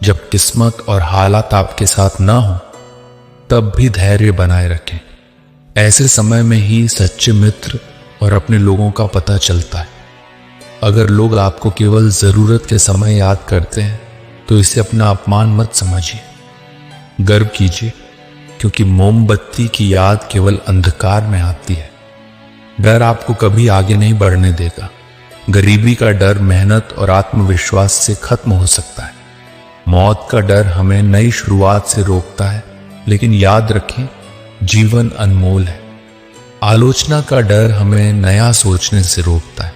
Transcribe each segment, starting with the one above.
जब किस्मत और हालात आपके साथ ना हो तब भी धैर्य बनाए रखें। ऐसे समय में ही सच्चे मित्र और अपने लोगों का पता चलता है। अगर लोग आपको केवल जरूरत के समय याद करते हैं तो इसे अपना अपमान मत समझिए। गर्व कीजिए, क्योंकि मोमबत्ती की याद केवल अंधकार में आती है। डर आपको कभी आगे नहीं बढ़ने देगा। गरीबी का डर मेहनत और आत्मविश्वास से खत्म हो सकता है। मौत का डर हमें नई शुरुआत से रोकता है, लेकिन याद रखें, जीवन अनमोल है। आलोचना का डर हमें नया सोचने से रोकता है।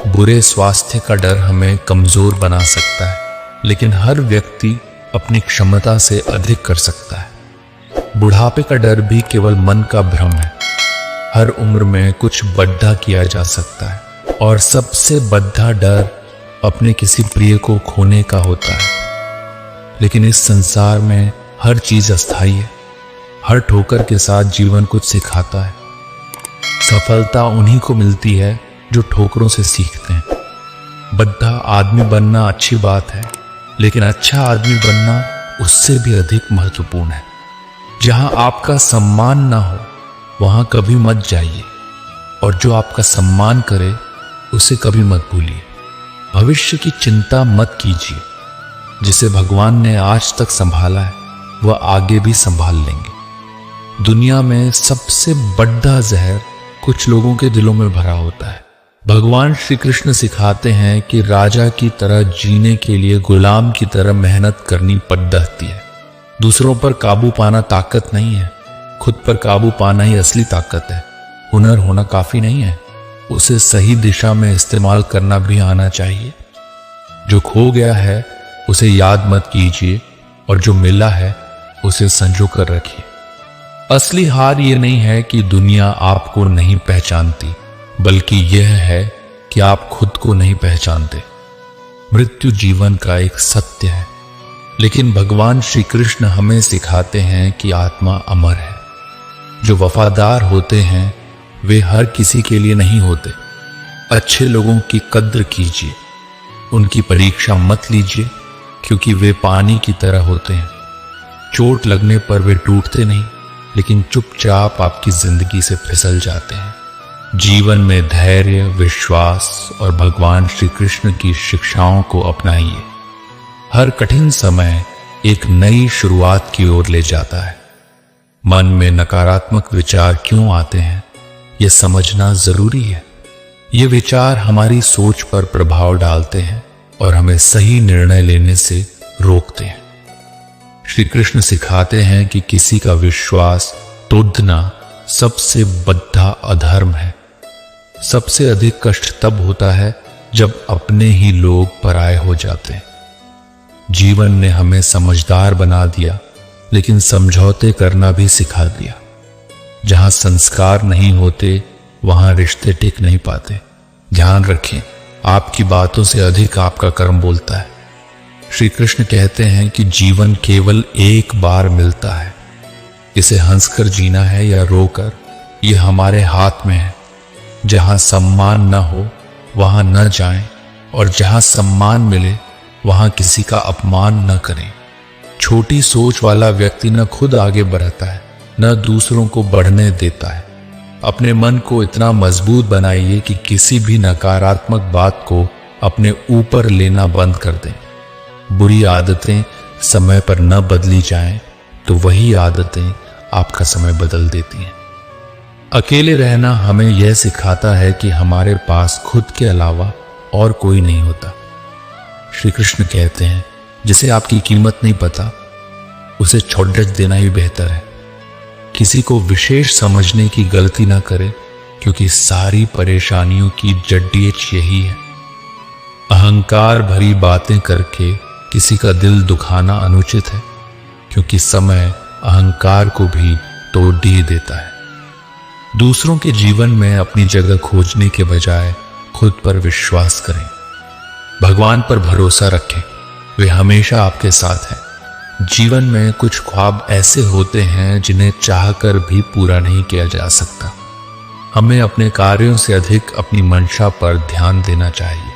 बुरे स्वास्थ्य का डर हमें कमजोर बना सकता है, लेकिन हर व्यक्ति अपनी क्षमता से अधिक कर सकता है। बुढ़ापे का डर भी केवल मन का भ्रम है। हर उम्र में कुछ बद्धा किया जा सकता है, और सबसे बद्धा डर अपने किसी प्रिय को खोने का होता है। लेकिन इस संसार में हर चीज अस्थायी है। हर ठोकर के साथ जीवन कुछ सिखाता है। सफलता उन्हीं को मिलती है जो ठोकरों से सीखते हैं। बद्धा आदमी बनना अच्छी बात है, लेकिन अच्छा आदमी बनना उससे भी अधिक महत्वपूर्ण है। जहां आपका सम्मान ना हो वहां कभी मत जाइए, और जो आपका सम्मान करे उसे कभी मत भूलिए। भविष्य की चिंता मत कीजिए। जिसे भगवान ने आज तक संभाला है वह आगे भी संभाल लेंगे। दुनिया में सबसे बड़ा जहर कुछ लोगों के दिलों में भरा होता है। भगवान श्री कृष्ण सिखाते हैं कि राजा की तरह जीने के लिए गुलाम की तरह मेहनत करनी पड़ती है। दूसरों पर काबू पाना ताकत नहीं है, खुद पर काबू पाना ही असली ताकत है। हुनर होना काफी नहीं है, उसे सही दिशा में इस्तेमाल करना भी आना चाहिए। जो खो गया है उसे याद मत कीजिए, और जो मिला है उसे संजो कर रखिए। असली हार ये नहीं है कि दुनिया आपको नहीं पहचानती, बल्कि यह है कि आप खुद को नहीं पहचानते। मृत्यु जीवन का एक सत्य है, लेकिन भगवान श्री कृष्ण हमें सिखाते हैं कि आत्मा अमर है। जो वफादार होते हैं वे हर किसी के लिए नहीं होते। अच्छे लोगों की कद्र कीजिए, उनकी परीक्षा मत लीजिए, क्योंकि वे पानी की तरह होते हैं। चोट लगने पर वे टूटते नहीं, लेकिन चुपचाप आपकी जिंदगी से फिसल जाते हैं। जीवन में धैर्य, विश्वास और भगवान श्री कृष्ण की शिक्षाओं को अपनाइए। हर कठिन समय एक नई शुरुआत की ओर ले जाता है। मन में नकारात्मक विचार क्यों आते हैं, यह समझना जरूरी है। ये विचार हमारी सोच पर प्रभाव डालते हैं और हमें सही निर्णय लेने से रोकते हैं। श्री कृष्ण सिखाते हैं कि किसी का विश्वास तोड़ना सबसे बड़ा अधर्म है। सबसे अधिक कष्ट तब होता है जब अपने ही लोग पराये हो जाते हैं। जीवन ने हमें समझदार बना दिया, लेकिन समझौते करना भी सिखा दिया। जहां संस्कार नहीं होते वहां रिश्ते टिक नहीं पाते। ध्यान रखें, आपकी बातों से अधिक आपका कर्म बोलता है। श्री कृष्ण कहते हैं कि जीवन केवल एक बार मिलता है। इसे हंसकर जीना है या रोकर, यह हमारे हाथ में है। जहां सम्मान न हो वहां न जाएं, और जहां सम्मान मिले वहां किसी का अपमान न करें। छोटी सोच वाला व्यक्ति न खुद आगे बढ़ता है, न दूसरों को बढ़ने देता है। अपने मन को इतना मजबूत बनाइए कि किसी भी नकारात्मक बात को अपने ऊपर लेना बंद कर दें। बुरी आदतें समय पर न बदली जाएं, तो वही आदतें आपका समय बदल देती हैं। अकेले रहना हमें यह सिखाता है कि हमारे पास खुद के अलावा और कोई नहीं होता। श्री कृष्ण कहते हैं, जिसे आपकी कीमत नहीं पता उसे छोड़ देना ही बेहतर है। किसी को विशेष समझने की गलती ना करें, क्योंकि सारी परेशानियों की जड़ें यही है। अहंकार भरी बातें करके किसी का दिल दुखाना अनुचित है, क्योंकि समय अहंकार को भी तोड़ ही देता है। दूसरों के जीवन में अपनी जगह खोजने के बजाय खुद पर विश्वास करें। भगवान पर भरोसा रखें, वे हमेशा आपके साथ हैं। जीवन में कुछ ख्वाब ऐसे होते हैं जिन्हें चाहकर भी पूरा नहीं किया जा सकता। हमें अपने कार्यों से अधिक अपनी मंशा पर ध्यान देना चाहिए।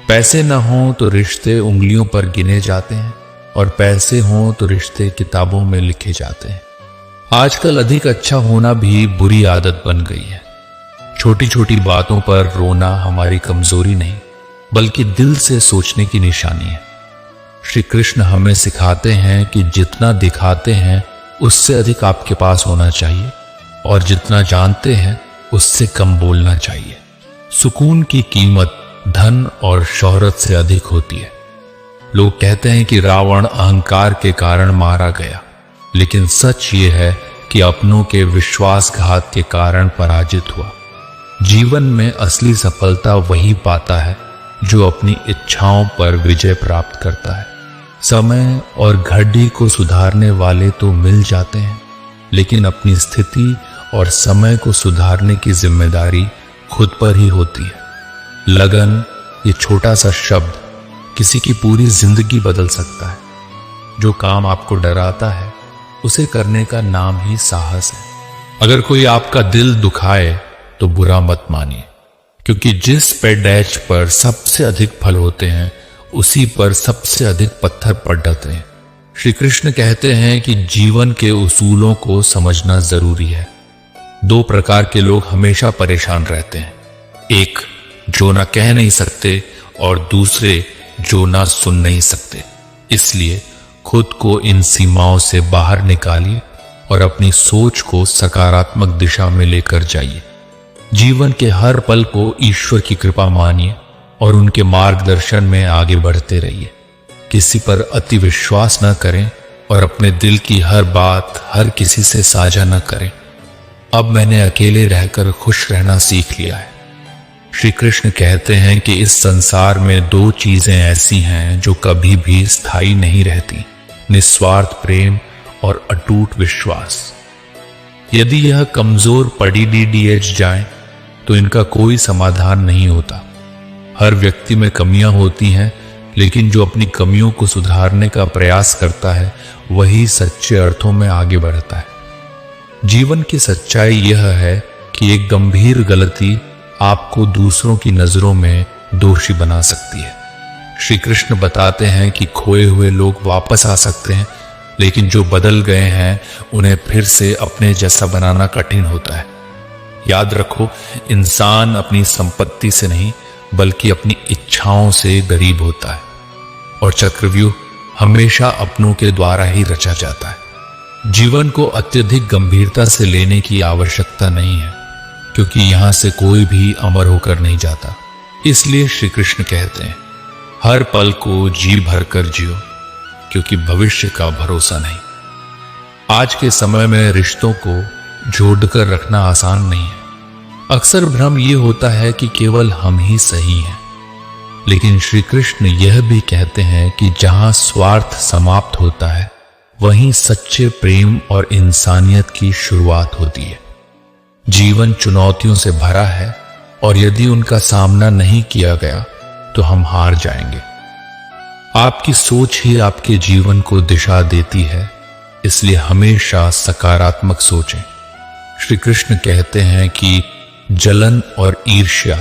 पैसे न हों तो रिश्ते उंगलियों पर गिने जाते हैं, और पैसे हों तो रिश्ते किताबों में लिखे जाते हैं। आजकल अधिक अच्छा होना भी बुरी आदत बन गई है। छोटी छोटी बातों पर रोना हमारी कमजोरी नहीं बल्कि दिल से सोचने की निशानी है। श्री कृष्ण हमें सिखाते हैं कि जितना दिखाते हैं उससे अधिक आपके पास होना चाहिए और जितना जानते हैं उससे कम बोलना चाहिए। सुकून की कीमत धन और शोहरत से अधिक होती है। लोग कहते हैं कि रावण अहंकार के कारण मारा गया, लेकिन सच ये है कि अपनों के विश्वासघात के कारण पराजित हुआ। जीवन में असली सफलता वही पाता है जो अपनी इच्छाओं पर विजय प्राप्त करता है। समय और घड़ी को सुधारने वाले तो मिल जाते हैं, लेकिन अपनी स्थिति और समय को सुधारने की जिम्मेदारी खुद पर ही होती है। लगन, ये छोटा सा शब्द किसी की पूरी जिंदगी बदल सकता है। जो काम आपको डराता है उसे करने का नाम ही साहस है। अगर कोई आपका दिल दुखाए तो बुरा मत मानिए, क्योंकि जिस पेड़ पर सबसे अधिक फल होते हैं उसी पर सबसे अधिक पत्थर पड़ते हैं। श्री कृष्ण कहते हैं कि जीवन के उसूलों को समझना जरूरी है। दो प्रकार के लोग हमेशा परेशान रहते हैं, एक जो ना कह नहीं सकते और दूसरे जो ना सुन नहीं सकते। इसलिए खुद को इन सीमाओं से बाहर निकालिए और अपनी सोच को सकारात्मक दिशा में लेकर जाइए। जीवन के हर पल को ईश्वर की कृपा मानिए और उनके मार्गदर्शन में आगे बढ़ते रहिए। किसी पर अति विश्वास न करें और अपने दिल की हर बात हर किसी से साझा न करें। अब मैंने अकेले रहकर खुश रहना सीख लिया है। श्री कृष्ण कहते हैं कि इस संसार में दो चीजें ऐसी हैं जो कभी भी स्थायी नहीं रहती, निस्वार्थ प्रेम और अटूट विश्वास। यदि यह कमजोर पड़ी DDH जाए तो इनका कोई समाधान नहीं होता। हर व्यक्ति में कमियां होती हैं, लेकिन जो अपनी कमियों को सुधारने का प्रयास करता है वही सच्चे अर्थों में आगे बढ़ता है। जीवन की सच्चाई यह है कि एक गंभीर गलती आपको दूसरों की नजरों में दोषी बना सकती है। श्री कृष्ण बताते हैं कि खोए हुए लोग वापस आ सकते हैं, लेकिन जो बदल गए हैं उन्हें फिर से अपने जैसा बनाना कठिन होता है। याद रखो, इंसान अपनी संपत्ति से नहीं बल्कि अपनी इच्छाओं से गरीब होता है और चक्रव्यूह हमेशा अपनों के द्वारा ही रचा जाता है। जीवन को अत्यधिक गंभीरता से लेने की आवश्यकता नहीं है, क्योंकि यहां से कोई भी अमर होकर नहीं जाता। इसलिए श्री कृष्ण कहते हैं, हर पल को जी भरकर जियो, क्योंकि भविष्य का भरोसा नहीं। आज के समय में रिश्तों को जोड़कर रखना आसान नहीं है। अक्सर भ्रम यह होता है कि केवल हम ही सही हैं, लेकिन श्री कृष्ण यह भी कहते हैं कि जहां स्वार्थ समाप्त होता है वहीं सच्चे प्रेम और इंसानियत की शुरुआत होती है। जीवन चुनौतियों से भरा है और यदि उनका सामना नहीं किया गया तो हम हार जाएंगे। आपकी सोच ही आपके जीवन को दिशा देती है, इसलिए हमेशा सकारात्मक सोचें। श्री कृष्ण कहते हैं कि जलन और ईर्ष्या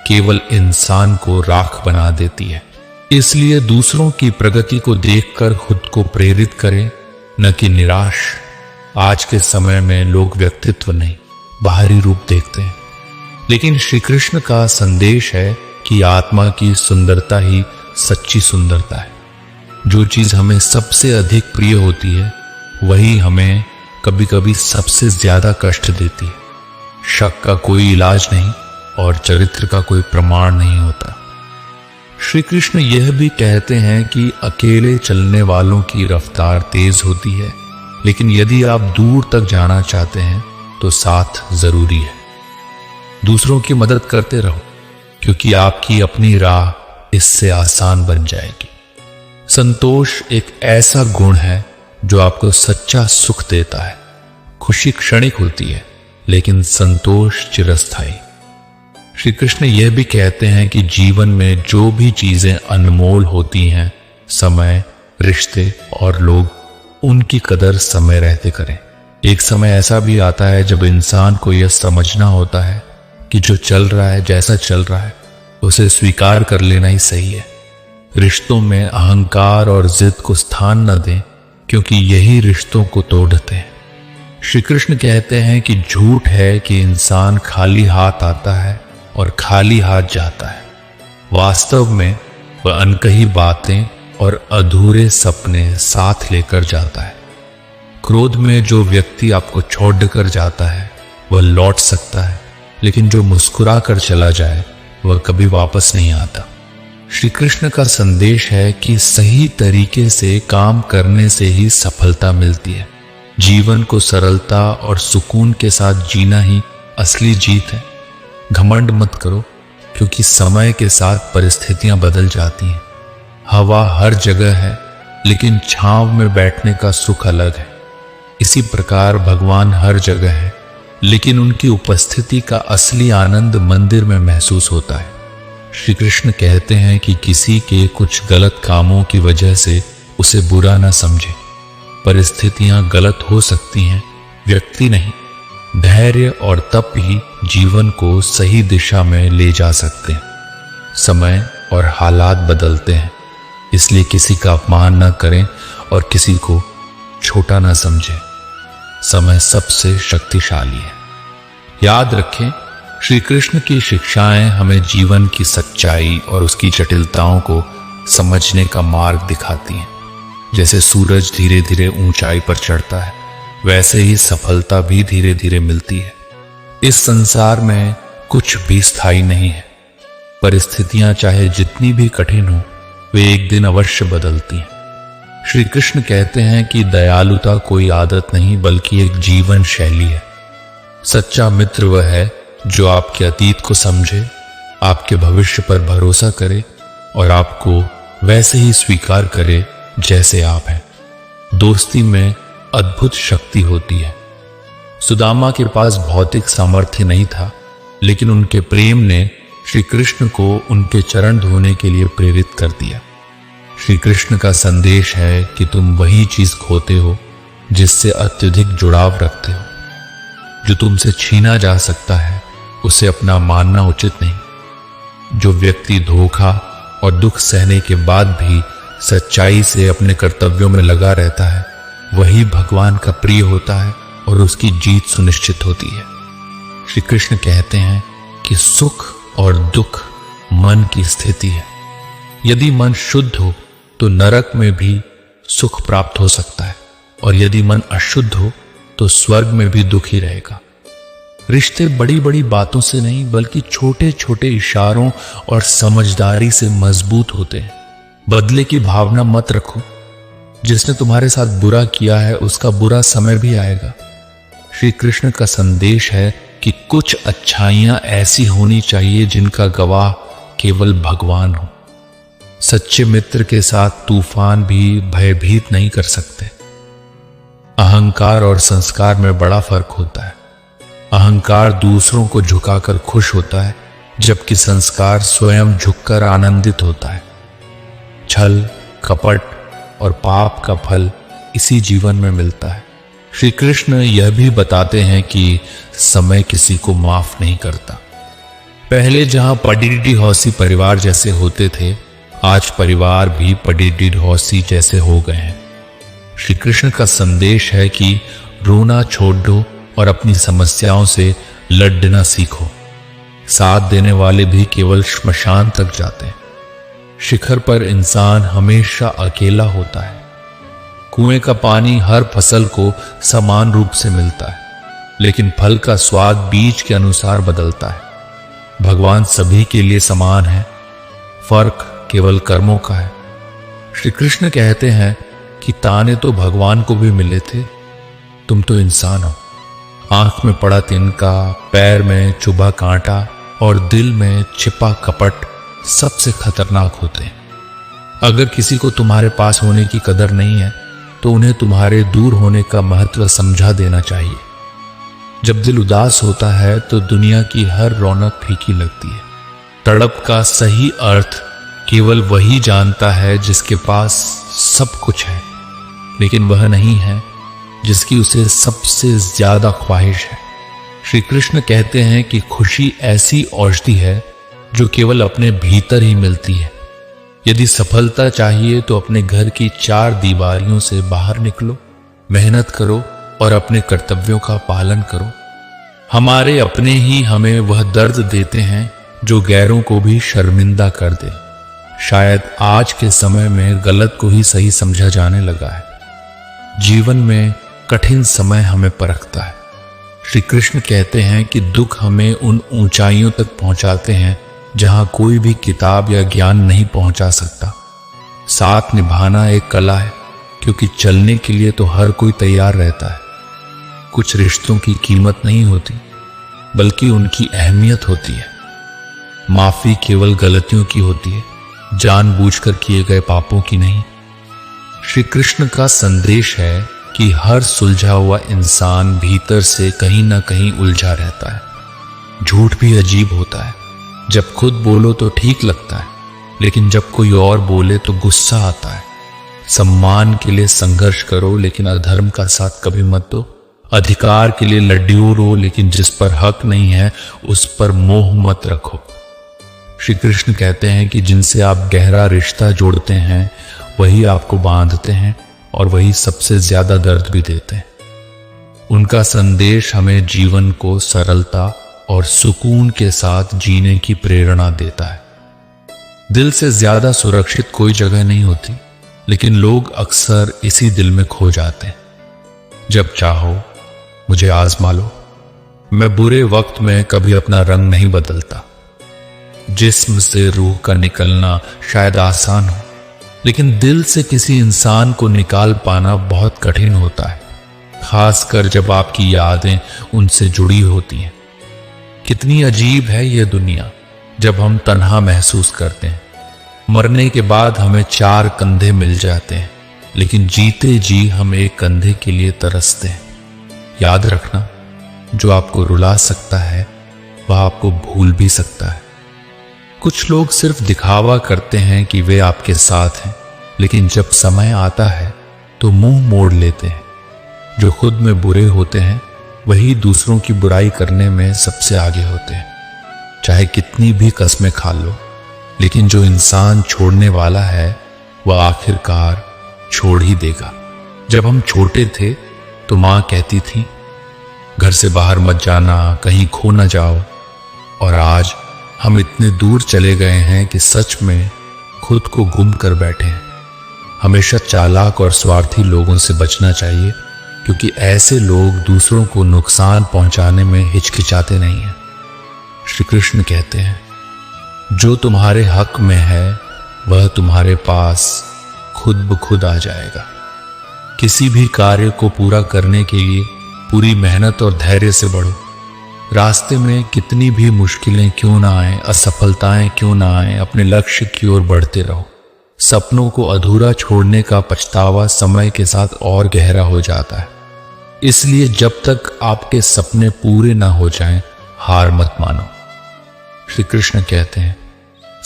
केवल इंसान को राख बना देती है। इसलिए दूसरों की प्रगति को देखकर खुद को प्रेरित करें, न कि निराश। आज के समय में लोग व्यक्तित्व नहीं बाहरी रूप देखते हैं, लेकिन श्री कृष्ण का संदेश है कि आत्मा की सुंदरता ही सच्ची सुंदरता है। जो चीज हमें सबसे अधिक प्रिय होती है वही हमें कभी कभी सबसे ज्यादा कष्ट देती है। शक का कोई इलाज नहीं और चरित्र का कोई प्रमाण नहीं होता। श्री कृष्ण यह भी कहते हैं कि अकेले चलने वालों की रफ्तार तेज होती है, लेकिन यदि आप दूर तक जाना चाहते हैं तो साथ जरूरी है। दूसरों की मदद करते रहो, क्योंकि आपकी अपनी राह इससे आसान बन जाएगी। संतोष एक ऐसा गुण है जो आपको सच्चा सुख देता है। खुशी क्षणिक होती है, लेकिन संतोष चिरस्थायी। श्री कृष्ण यह भी कहते हैं कि जीवन में जो भी चीजें अनमोल होती हैं, समय, रिश्ते और लोग, उनकी कदर समय रहते करें। एक समय ऐसा भी आता है जब इंसान को यह समझना होता है कि जो चल रहा है, जैसा चल रहा है, उसे स्वीकार कर लेना ही सही है। रिश्तों में अहंकार और जिद को स्थान न दें, क्योंकि यही रिश्तों को तोड़ते हैं। श्री कृष्ण कहते हैं कि झूठ है कि इंसान खाली हाथ आता है और खाली हाथ जाता है। वास्तव में वह अनकही बातें और अधूरे सपने साथ लेकर जाता है। क्रोध में जो व्यक्ति आपको छोड़कर जाता है वह लौट सकता है, लेकिन जो मुस्कुरा कर चला जाए वह कभी वापस नहीं आता। श्री कृष्ण का संदेश है कि सही तरीके से काम करने से ही सफलता मिलती है। जीवन को सरलता और सुकून के साथ जीना ही असली जीत है। घमंड मत करो, क्योंकि समय के साथ परिस्थितियां बदल जाती हैं। हवा हर जगह है, लेकिन छांव में बैठने का सुख अलग है। इसी प्रकार भगवान हर जगह है, लेकिन उनकी उपस्थिति का असली आनंद मंदिर में महसूस होता है। श्री कृष्ण कहते हैं कि किसी के कुछ गलत कामों की वजह से उसे बुरा ना समझे। परिस्थितियां गलत हो सकती हैं, व्यक्ति नहीं। धैर्य और तप ही जीवन को सही दिशा में ले जा सकते हैं। समय और हालात बदलते हैं, इसलिए किसी का अपमान न करें और किसी को छोटा न समझें। समय सबसे शक्तिशाली है। याद रखें, श्री कृष्ण की शिक्षाएं हमें जीवन की सच्चाई और उसकी जटिलताओं को समझने का मार्ग दिखाती हैं। जैसे सूरज धीरे धीरे ऊंचाई पर चढ़ता है, वैसे ही सफलता भी धीरे धीरे मिलती है। इस संसार में कुछ भी स्थायी नहीं है। परिस्थितियां चाहे जितनी भी कठिन हो, वे एक दिन अवश्य बदलती हैं। श्री कृष्ण कहते हैं कि दयालुता कोई आदत नहीं, बल्कि एक जीवन शैली है। सच्चा मित्र वह है जो आपके अतीत को समझे, आपके भविष्य पर भरोसा करे और आपको वैसे ही स्वीकार करे जैसे आप हैं। दोस्ती में अद्भुत शक्ति होती है। सुदामा के पास भौतिक सामर्थ्य नहीं था, लेकिन उनके प्रेम ने श्री कृष्ण को उनके चरण धोने के लिए प्रेरित कर दिया। श्री कृष्ण का संदेश है कि तुम वही चीज खोते हो जिससे अत्यधिक जुड़ाव रखते हो। जो तुमसे छीना जा सकता है उसे अपना मानना उचित नहीं। जो व्यक्ति धोखा और दुख सहने के बाद भी सच्चाई से अपने कर्तव्यों में लगा रहता है, वही भगवान का प्रिय होता है और उसकी जीत सुनिश्चित होती है। श्री कृष्ण कहते हैं कि सुख और दुख मन की स्थिति है। यदि मन शुद्ध हो तो नरक में भी सुख प्राप्त हो सकता है, और यदि मन अशुद्ध हो तो स्वर्ग में भी दुख ही रहेगा। रिश्ते बड़ी बड़ी बातों से नहीं, बल्कि छोटे छोटे इशारों और समझदारी से मजबूत होते हैं। बदले की भावना मत रखो। जिसने तुम्हारे साथ बुरा किया है उसका बुरा समय भी आएगा। श्री कृष्ण का संदेश है कि कुछ अच्छाइयां ऐसी होनी चाहिए जिनका गवाह केवल भगवान हो। सच्चे मित्र के साथ तूफान भी भयभीत नहीं कर सकते। अहंकार और संस्कार में बड़ा फर्क होता है। अहंकार दूसरों को झुकाकर खुश होता है, जबकि संस्कार स्वयं झुककर आनंदित होता है। छल, कपट और पाप का फल इसी जीवन में मिलता है। श्री कृष्ण यह भी बताते हैं कि समय किसी को माफ नहीं करता। पहले जहां पडीडी हौसी परिवार जैसे होते थे, आज परिवार भी पडीडी हौसी जैसे हो गए हैं। श्री कृष्ण का संदेश है कि रोना छोड़ दो और अपनी समस्याओं से लड़ना सीखो। साथ देने वाले भी केवल श्मशान तक जाते हैं। शिखर पर इंसान हमेशा अकेला होता है। कुएं का पानी हर फसल को समान रूप से मिलता है, लेकिन फल का स्वाद बीज के अनुसार बदलता है। भगवान सभी के लिए समान है, फर्क केवल कर्मों का है। श्री कृष्ण कहते हैं कि ताने तो भगवान को भी मिले थे, तुम तो इंसान हो। आंख में पड़ा तिनका, पैर में चुभा कांटा और दिल में छिपा कपट सबसे खतरनाक होते हैं। अगर किसी को तुम्हारे पास होने की कदर नहीं है तो उन्हें तुम्हारे दूर होने का महत्व समझा देना चाहिए। जब दिल उदास होता है तो दुनिया की हर रौनक फीकी लगती है। तड़प का सही अर्थ केवल वही जानता है जिसके पास सब कुछ है, लेकिन वह नहीं है जिसकी उसे सबसे ज्यादा ख्वाहिश है। श्री कृष्ण कहते हैं कि खुशी ऐसी औषधि है जो केवल अपने भीतर ही मिलती है। यदि सफलता चाहिए तो अपने घर की 4 दीवारियों से बाहर निकलो, मेहनत करो और अपने कर्तव्यों का पालन करो। हमारे अपने ही हमें वह दर्द देते हैं जो गैरों को भी शर्मिंदा कर दे। शायद आज के समय में गलत को ही सही समझा जाने लगा है। जीवन में कठिन समय हमें परखता है। श्री कृष्ण कहते हैं कि दुख हमें उन ऊंचाइयों तक पहुंचाते हैं जहां कोई भी किताब या ज्ञान नहीं पहुंचा सकता। साथ निभाना एक कला है, क्योंकि चलने के लिए तो हर कोई तैयार रहता है। कुछ रिश्तों की कीमत नहीं होती, बल्कि उनकी अहमियत होती है। माफी केवल गलतियों की होती है, जानबूझकर किए गए पापों की नहीं। श्री कृष्ण का संदेश है कि हर सुलझा हुआ इंसान भीतर से कहीं ना कहीं उलझा रहता है। झूठ भी अजीब होता है। जब खुद बोलो तो ठीक लगता है, लेकिन जब कोई और बोले तो गुस्सा आता है। सम्मान के लिए संघर्ष करो, लेकिन अधर्म का साथ कभी मत दो। अधिकार के लिए लड्डू रो, लेकिन जिस पर हक नहीं है उस पर मोह मत रखो। श्री कृष्ण कहते हैं कि जिनसे आप गहरा रिश्ता जोड़ते हैं वही आपको बांधते हैं और वही सबसे ज्यादा दर्द भी देते हैं। उनका संदेश हमें जीवन को सरलता और सुकून के साथ जीने की प्रेरणा देता है। दिल से ज्यादा सुरक्षित कोई जगह नहीं होती, लेकिन लोग अक्सर इसी दिल में खो जाते हैं। जब चाहो मुझे आजमा लो। मैं बुरे वक्त में कभी अपना रंग नहीं बदलता। जिस्म से रूह का निकलना शायद आसान हो, लेकिन दिल से किसी इंसान को निकाल पाना बहुत कठिन होता है, खासकर जब आपकी यादें उनसे जुड़ी होती हैं। कितनी अजीब है यह दुनिया जब हम तन्हा महसूस करते हैं। मरने के बाद हमें 4 कंधे मिल जाते हैं, लेकिन जीते जी हम एक कंधे के लिए तरसते हैं। याद रखना, जो आपको रुला सकता है वह आपको भूल भी सकता है। कुछ लोग सिर्फ दिखावा करते हैं कि वे आपके साथ हैं, लेकिन जब समय आता है तो मुंह मोड़ लेते हैं। जो खुद में बुरे होते हैं वही दूसरों की बुराई करने में सबसे आगे होते हैं। चाहे कितनी भी कस्में खा लो, लेकिन जो इंसान छोड़ने वाला है वह आखिरकार छोड़ ही देगा। जब हम छोटे थे तो माँ कहती थी, घर से बाहर मत जाना, कहीं खो न जाओ। और आज हम इतने दूर चले गए हैं कि सच में खुद को गुम कर बैठे हैं। हमेशा चालाक और स्वार्थी लोगों से बचना चाहिए, क्योंकि ऐसे लोग दूसरों को नुकसान पहुंचाने में हिचकिचाते नहीं हैं। श्री कृष्ण कहते हैं, जो तुम्हारे हक में है वह तुम्हारे पास खुद ब खुद आ जाएगा। किसी भी कार्य को पूरा करने के लिए पूरी मेहनत और धैर्य से बढ़ो। रास्ते में कितनी भी मुश्किलें क्यों ना आए, असफलताएं क्यों ना आए, अपने लक्ष्य की ओर बढ़ते रहो। सपनों को अधूरा छोड़ने का पछतावा समय के साथ और गहरा हो जाता है। इसलिए जब तक आपके सपने पूरे ना हो जाएं, हार मत मानो। श्री कृष्ण कहते हैं,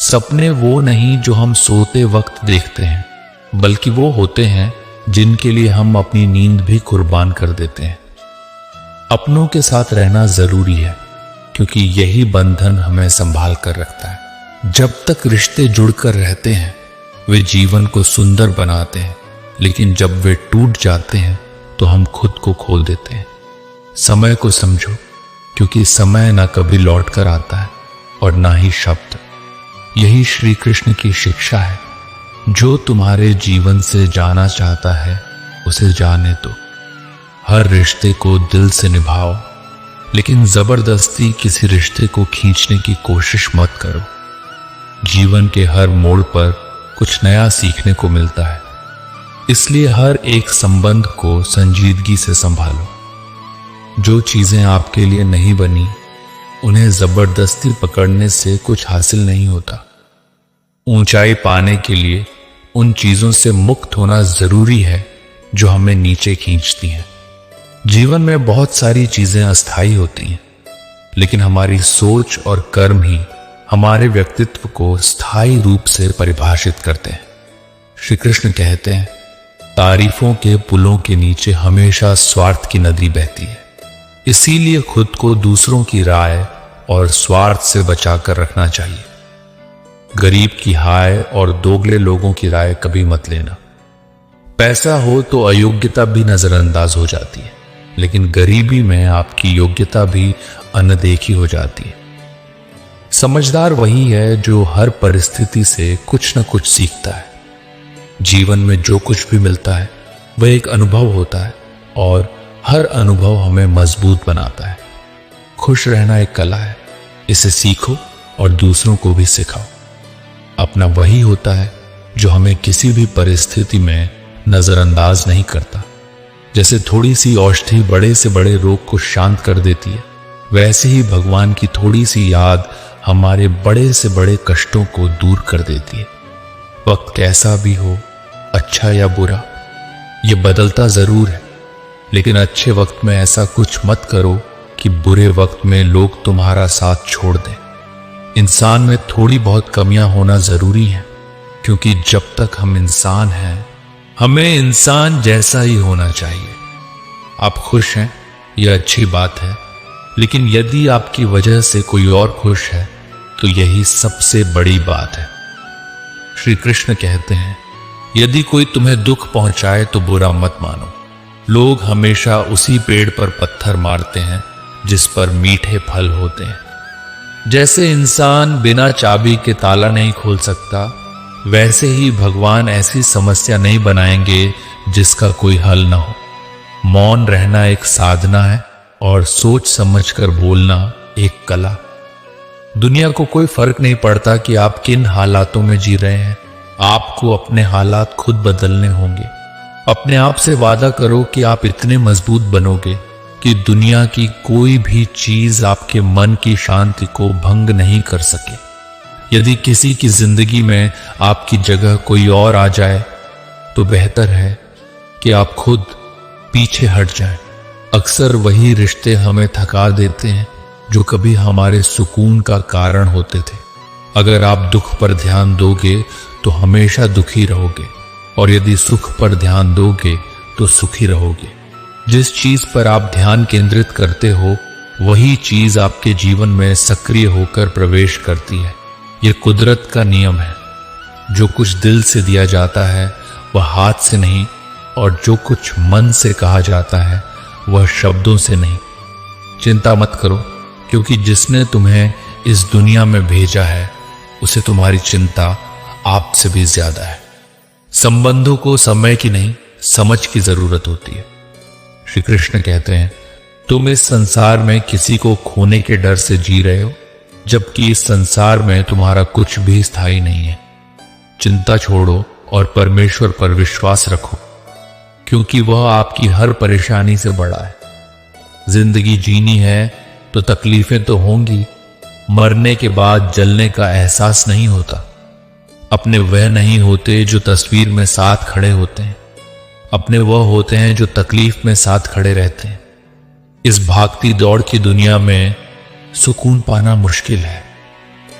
सपने वो नहीं जो हम सोते वक्त देखते हैं, बल्कि वो होते हैं जिनके लिए हम अपनी नींद भी कुर्बान कर देते हैं। अपनों के साथ रहना जरूरी है, क्योंकि यही बंधन हमें संभाल कर रखता है। जब तक रिश्ते जुड़कर रहते हैं वे जीवन को सुंदर बनाते हैं, लेकिन जब वे टूट जाते हैं तो हम खुद को खो देते हैं। समय को समझो, क्योंकि समय ना कभी लौट कर आता है और ना ही शब्द। यही श्री कृष्ण की शिक्षा है। जो तुम्हारे जीवन से जाना चाहता है उसे जाने दो। हर रिश्ते को दिल से निभाओ, लेकिन जबरदस्ती किसी रिश्ते को खींचने की कोशिश मत करो। जीवन के हर मोड़ पर कुछ नया सीखने को मिलता है, इसलिए हर एक संबंध को संजीदगी से संभालो। जो चीजें आपके लिए नहीं बनी उन्हें जबरदस्ती पकड़ने से कुछ हासिल नहीं होता। ऊंचाई पाने के लिए उन चीजों से मुक्त होना जरूरी है जो हमें नीचे खींचती हैं। जीवन में बहुत सारी चीजें अस्थायी होती हैं, लेकिन हमारी सोच और कर्म ही हमारे व्यक्तित्व को स्थायी रूप से परिभाषित करते हैं। श्री कृष्ण कहते हैं, तारीफों के पुलों के नीचे हमेशा स्वार्थ की नदी बहती है। इसीलिए खुद को दूसरों की राय और स्वार्थ से बचाकर रखना चाहिए। गरीब की हाय और दोगले लोगों की राय कभी मत लेना। पैसा हो तो अयोग्यता भी नजरअंदाज हो जाती है, लेकिन गरीबी में आपकी योग्यता भी अनदेखी हो जाती है। समझदार वही है जो हर परिस्थिति से कुछ न कुछ सीखता है। जीवन में जो कुछ भी मिलता है वह एक अनुभव होता है और हर अनुभव हमें मजबूत बनाता है। खुश रहना एक कला है, इसे सीखो और दूसरों को भी सिखाओ। अपना वही होता है जो हमें किसी भी परिस्थिति में नजरअंदाज नहीं करता। जैसे थोड़ी सी औषधि बड़े से बड़े रोग को शांत कर देती है, वैसे ही भगवान की थोड़ी सी याद हमारे बड़े से बड़े कष्टों को दूर कर देती है। वक्त कैसा भी हो, अच्छा या बुरा, ये बदलता जरूर है, लेकिन अच्छे वक्त में ऐसा कुछ मत करो कि बुरे वक्त में लोग तुम्हारा साथ छोड़ दें। इंसान में थोड़ी बहुत कमियां होना जरूरी है, क्योंकि जब तक हम इंसान हैं हमें इंसान जैसा ही होना चाहिए। आप खुश हैं, यह अच्छी बात है, लेकिन यदि आपकी वजह से कोई और खुश है तो यही सबसे बड़ी बात है। श्री कृष्ण कहते हैं, यदि कोई तुम्हें दुख पहुंचाए तो बुरा मत मानो। लोग हमेशा उसी पेड़ पर पत्थर मारते हैं जिस पर मीठे फल होते हैं। जैसे इंसान बिना चाबी के ताला नहीं खोल सकता, वैसे ही भगवान ऐसी समस्या नहीं बनाएंगे जिसका कोई हल ना हो। मौन रहना एक साधना है और सोच समझकर बोलना एक कला। दुनिया को कोई फर्क नहीं पड़ता कि आप किन हालातों में जी रहे हैं, आपको अपने हालात खुद बदलने होंगे। अपने आप से वादा करो कि आप इतने मजबूत बनोगे कि दुनिया की कोई भी चीज आपके मन की शांति को भंग नहीं कर सके। यदि किसी की जिंदगी में आपकी जगह कोई और आ जाए तो बेहतर है कि आप खुद पीछे हट जाएं। अक्सर वही रिश्ते हमें थका देते हैं जो कभी हमारे सुकून का कारण होते थे। अगर आप दुख पर ध्यान दोगे तो हमेशा दुखी रहोगे, और यदि सुख पर ध्यान दोगे तो सुखी रहोगे। जिस चीज पर आप ध्यान केंद्रित करते हो वही चीज आपके जीवन में सक्रिय होकर प्रवेश करती है। यह कुदरत का नियम है। जो कुछ दिल से दिया जाता है वह हाथ से नहीं, और जो कुछ मन से कहा जाता है वह शब्दों से नहीं। चिंता मत करो, क्योंकि जिसने तुम्हें इस दुनिया में भेजा है उसे तुम्हारी चिंता आपसे भी ज्यादा है। संबंधों को समय की नहीं, समझ की जरूरत होती है। श्री कृष्ण कहते हैं, तुम इस संसार में किसी को खोने के डर से जी रहे हो, जबकि इस संसार में तुम्हारा कुछ भी स्थायी नहीं है। चिंता छोड़ो और परमेश्वर पर विश्वास रखो, क्योंकि वह आपकी हर परेशानी से बड़ा है। जिंदगी जीनी है तो तकलीफें तो होंगी। मरने के बाद जलने का एहसास नहीं होता। अपने वह नहीं होते जो तस्वीर में साथ खड़े होते हैं, अपने वह होते हैं जो तकलीफ में साथ खड़े रहते हैं। इस भागती दौड़ की दुनिया में सुकून पाना मुश्किल है,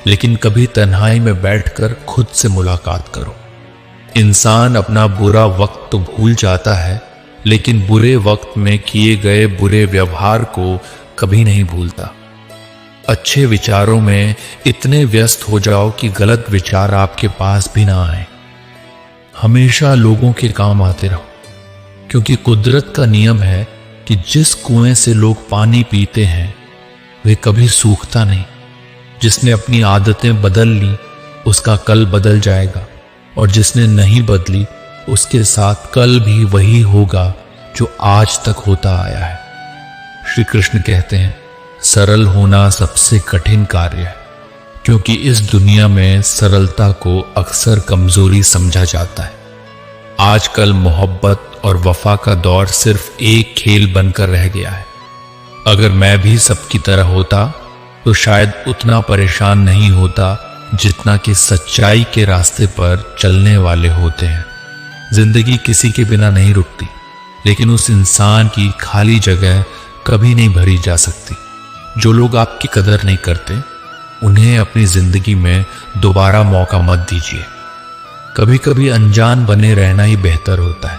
लेकिन कभी तन्हाई में बैठकर खुद से मुलाकात करो। इंसान अपना बुरा वक्त तो भूल जाता है, लेकिन बुरे वक्त में किए गए बुरे व्यवहार को कभी नहीं भूलता। अच्छे विचारों में इतने व्यस्त हो जाओ कि गलत विचार आपके पास भी ना आए। हमेशा लोगों के काम आते रहो, क्योंकि कुदरत का नियम है कि जिस कुएं से लोग पानी पीते हैं वे कभी सूखता नहीं। जिसने अपनी आदतें बदल ली उसका कल बदल जाएगा, और जिसने नहीं बदली उसके साथ कल भी वही होगा जो आज तक होता आया है। श्री कृष्ण कहते हैं, सरल होना सबसे कठिन कार्य है, क्योंकि इस दुनिया में सरलता को अक्सर कमजोरी समझा जाता है। आजकल मोहब्बत और वफा का दौर सिर्फ एक खेल बनकर रह गया है। अगर मैं भी सबकी तरह होता तो शायद उतना परेशान नहीं होता जितना कि सच्चाई के रास्ते पर चलने वाले होते हैं। जिंदगी किसी के बिना नहीं रुकती, लेकिन उस इंसान की खाली जगह कभी नहीं भरी जा सकती। जो लोग आपकी कदर नहीं करते उन्हें अपनी जिंदगी में दोबारा मौका मत दीजिए। कभी कभी अनजान बने रहना ही बेहतर होता है,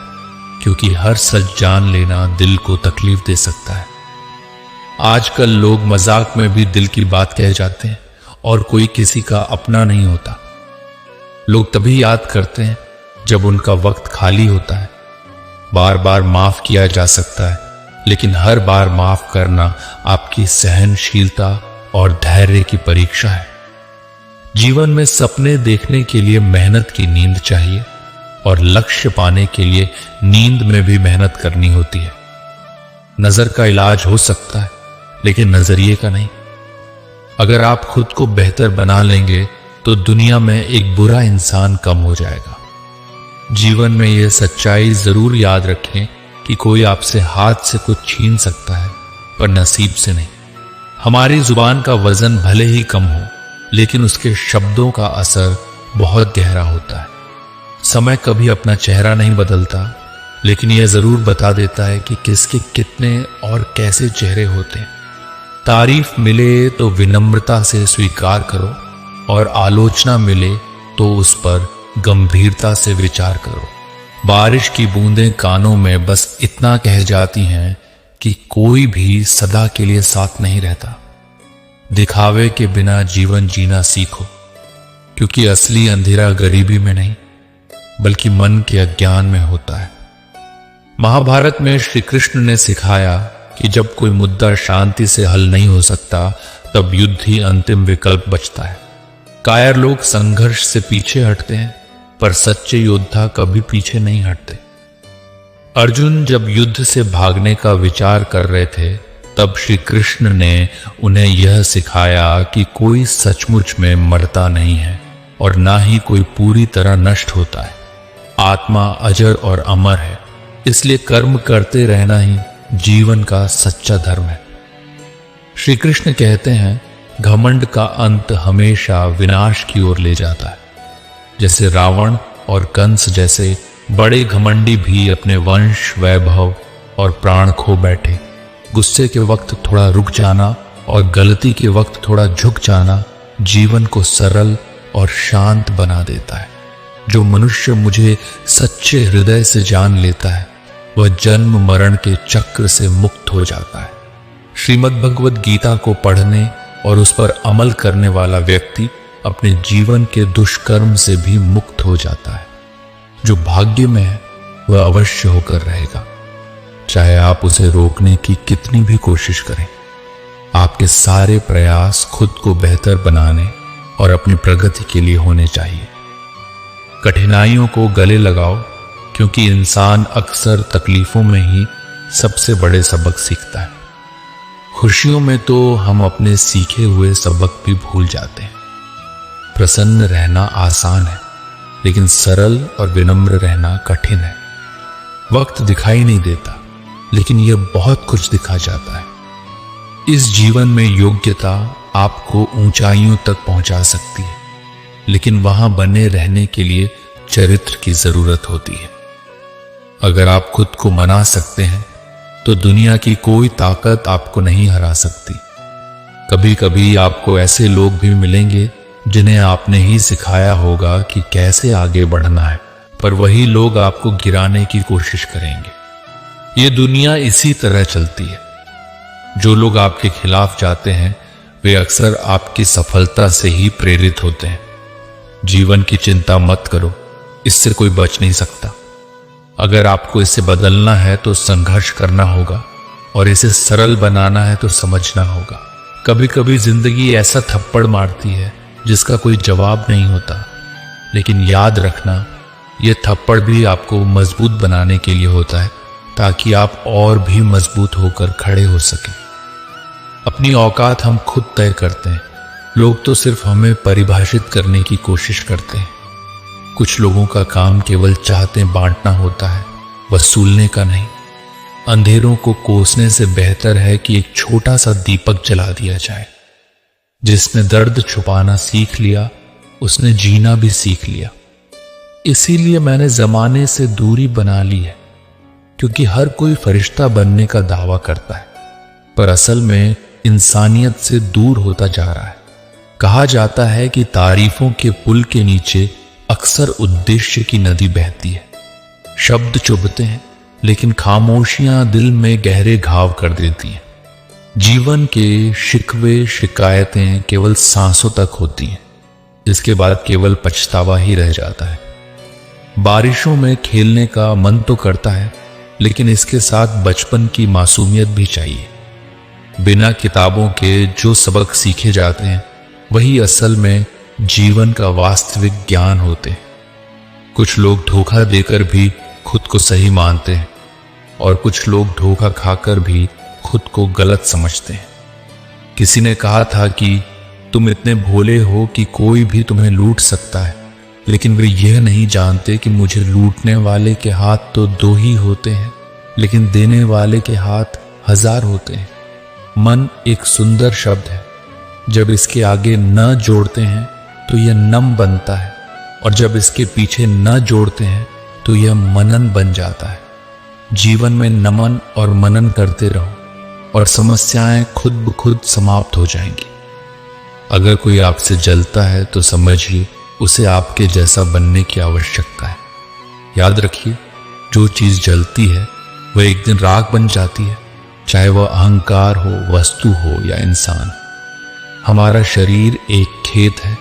क्योंकि हर सच जान लेना दिल को तकलीफ दे सकता है। आजकल लोग मजाक में भी दिल की बात कह जाते हैं, और कोई किसी का अपना नहीं होता। लोग तभी याद करते हैं जब उनका वक्त खाली होता है। बार बार माफ किया जा सकता है, लेकिन हर बार माफ करना आपकी सहनशीलता और धैर्य की परीक्षा है। जीवन में सपने देखने के लिए मेहनत की नींद चाहिए और लक्ष्य पाने के लिए नींद में भी मेहनत करनी होती है। नजर का इलाज हो सकता है, लेकिन नजरिए का नहीं। अगर आप खुद को बेहतर बना लेंगे तो दुनिया में एक बुरा इंसान कम हो जाएगा। जीवन में यह सच्चाई जरूर याद रखें कि कोई आपसे हाथ से कुछ छीन सकता है, पर नसीब से नहीं। हमारी जुबान का वजन भले ही कम हो, लेकिन उसके शब्दों का असर बहुत गहरा होता है। समय कभी अपना चेहरा नहीं बदलता, लेकिन यह जरूर बता देता है कि किसके कितने और कैसे चेहरे होते हैं। तारीफ मिले तो विनम्रता से स्वीकार करो, और आलोचना मिले तो उस पर गंभीरता से विचार करो। बारिश की बूंदें कानों में बस इतना कह जाती हैं कि कोई भी सदा के लिए साथ नहीं रहता। दिखावे के बिना जीवन जीना सीखो, क्योंकि असली अंधेरा गरीबी में नहीं, बल्कि मन के अज्ञान में होता है। महाभारत में श्री कृष्ण ने सिखाया कि जब कोई मुद्दा शांति से हल नहीं हो सकता, तब युद्ध ही अंतिम विकल्प बचता है। कायर लोग संघर्ष से पीछे हटते हैं, पर सच्चे योद्धा कभी पीछे नहीं हटते। अर्जुन जब युद्ध से भागने का विचार कर रहे थे, तब श्री कृष्ण ने उन्हें यह सिखाया कि कोई सचमुच में मरता नहीं है और ना ही कोई पूरी तरह नष्ट होता है। आत्मा अजर और अमर है, इसलिए कर्म करते रहना ही जीवन का सच्चा धर्म है। श्री कृष्ण कहते हैं, घमंड का अंत हमेशा विनाश की ओर ले जाता है। जैसे रावण और कंस जैसे बड़े घमंडी भी अपने वंश, वैभव और प्राण खो बैठे। गुस्से के वक्त थोड़ा रुक जाना और गलती के वक्त थोड़ा झुक जाना जीवन को सरल और शांत बना देता है। जो मनुष्य मुझे सच्चे हृदय से जान लेता है, वह जन्म मरण के चक्र से मुक्त हो जाता है। श्रीमद् भगवद गीता को पढ़ने और उस पर अमल करने वाला व्यक्ति अपने जीवन के दुष्कर्म से भी मुक्त हो जाता है। जो भाग्य में है वह अवश्य होकर रहेगा, चाहे आप उसे रोकने की कितनी भी कोशिश करें। आपके सारे प्रयास खुद को बेहतर बनाने और अपनी प्रगति के लिए होने चाहिए। कठिनाइयों को गले लगाओ, क्योंकि इंसान अक्सर तकलीफों में ही सबसे बड़े सबक सीखता है। खुशियों में तो हम अपने सीखे हुए सबक भी भूल जाते हैं। प्रसन्न रहना आसान है, लेकिन सरल और विनम्र रहना कठिन है। वक्त दिखाई नहीं देता, लेकिन यह बहुत कुछ दिखा जाता है। इस जीवन में योग्यता आपको ऊंचाइयों तक पहुंचा सकती है, लेकिन वहां बने रहने के लिए चरित्र की जरूरत होती है। अगर आप खुद को मना सकते हैं, तो दुनिया की कोई ताकत आपको नहीं हरा सकती। कभी कभी आपको ऐसे लोग भी मिलेंगे जिन्हें आपने ही सिखाया होगा कि कैसे आगे बढ़ना है, पर वही लोग आपको गिराने की कोशिश करेंगे। ये दुनिया इसी तरह चलती है। जो लोग आपके खिलाफ जाते हैं, वे अक्सर आपकी सफलता से ही प्रेरित होते हैं। जीवन की चिंता मत करो, इससे कोई बच नहीं सकता। अगर आपको इसे बदलना है तो संघर्ष करना होगा, और इसे सरल बनाना है तो समझना होगा। कभी कभी जिंदगी ऐसा थप्पड़ मारती है जिसका कोई जवाब नहीं होता, लेकिन याद रखना, यह थप्पड़ भी आपको मजबूत बनाने के लिए होता है, ताकि आप और भी मजबूत होकर खड़े हो सकें। अपनी औकात हम खुद तय करते हैं। लोग तो सिर्फ हमें परिभाषित करने की कोशिश करते हैं। कुछ लोगों का काम केवल चाहते बांटना होता है, वसूलने का नहीं। अंधेरों को कोसने से बेहतर है कि एक छोटा सा दीपक जला दिया जाए। जिसने दर्द छुपाना सीख लिया, उसने जीना भी सीख लिया। इसीलिए मैंने जमाने से दूरी बना ली है, क्योंकि हर कोई फरिश्ता बनने का दावा करता है, पर असल में इंसानियत से दूर होता जा रहा है। कहा जाता है कि तारीफों के पुल के नीचे अक्सर उद्देश्य की नदी बहती है। शब्द चुभते हैं, लेकिन खामोशियां दिल में गहरे घाव कर देती हैं। जीवन के शिकवे शिकायतें केवल सांसों तक होती हैं, इसके बाद केवल पछतावा ही रह जाता है। बारिशों में खेलने का मन तो करता है, लेकिन इसके साथ बचपन की मासूमियत भी चाहिए। बिना किताबों के जो सबक सीखे जाते हैं वही असल में जीवन का वास्तविक ज्ञान होते हैं। कुछ लोग धोखा देकर भी खुद को सही मानते हैं और कुछ लोग धोखा खाकर भी खुद को गलत समझते हैं। किसी ने कहा था कि तुम इतने भोले हो कि कोई भी तुम्हें लूट सकता है, लेकिन वे यह नहीं जानते कि मुझे लूटने वाले के हाथ तो 2 ही होते हैं, लेकिन देने वाले के हाथ 1000 होते हैं। मन एक सुंदर शब्द है। जब इसके आगे न जोड़ते हैं तो यह नम बनता है, और जब इसके पीछे न जोड़ते हैं तो यह मनन बन जाता है। जीवन में नमन और मनन करते रहो और समस्याएं खुद ब खुद समाप्त हो जाएंगी। अगर कोई आपसे जलता है तो समझिए उसे आपके जैसा बनने की आवश्यकता है। याद रखिए, जो चीज जलती है वह एक दिन राख बन जाती है, चाहे वह अहंकार हो, वस्तु हो या इंसान। हमारा शरीर एक खेत है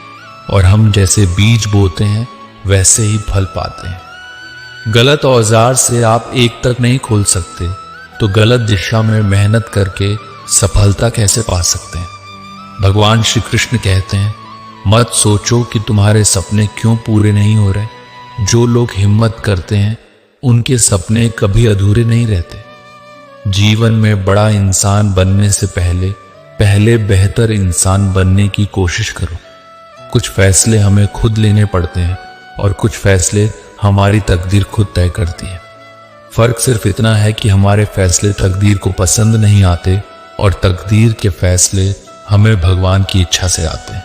और हम जैसे बीज बोते हैं वैसे ही फल पाते हैं। गलत औजार से आप एक तक नहीं खोल सकते, तो गलत दिशा में मेहनत करके सफलता कैसे पा सकते हैं? भगवान श्री कृष्ण कहते हैं, मत सोचो कि तुम्हारे सपने क्यों पूरे नहीं हो रहे। जो लोग हिम्मत करते हैं उनके सपने कभी अधूरे नहीं रहते। जीवन में बड़ा इंसान बनने से पहले बेहतर इंसान बनने की कोशिश करो। कुछ फैसले हमें खुद लेने पड़ते हैं और कुछ फैसले हमारी तकदीर खुद तय करती है। फर्क सिर्फ इतना है कि हमारे फैसले तकदीर को पसंद नहीं आते और तकदीर के फैसले हमें भगवान की इच्छा से आते हैं।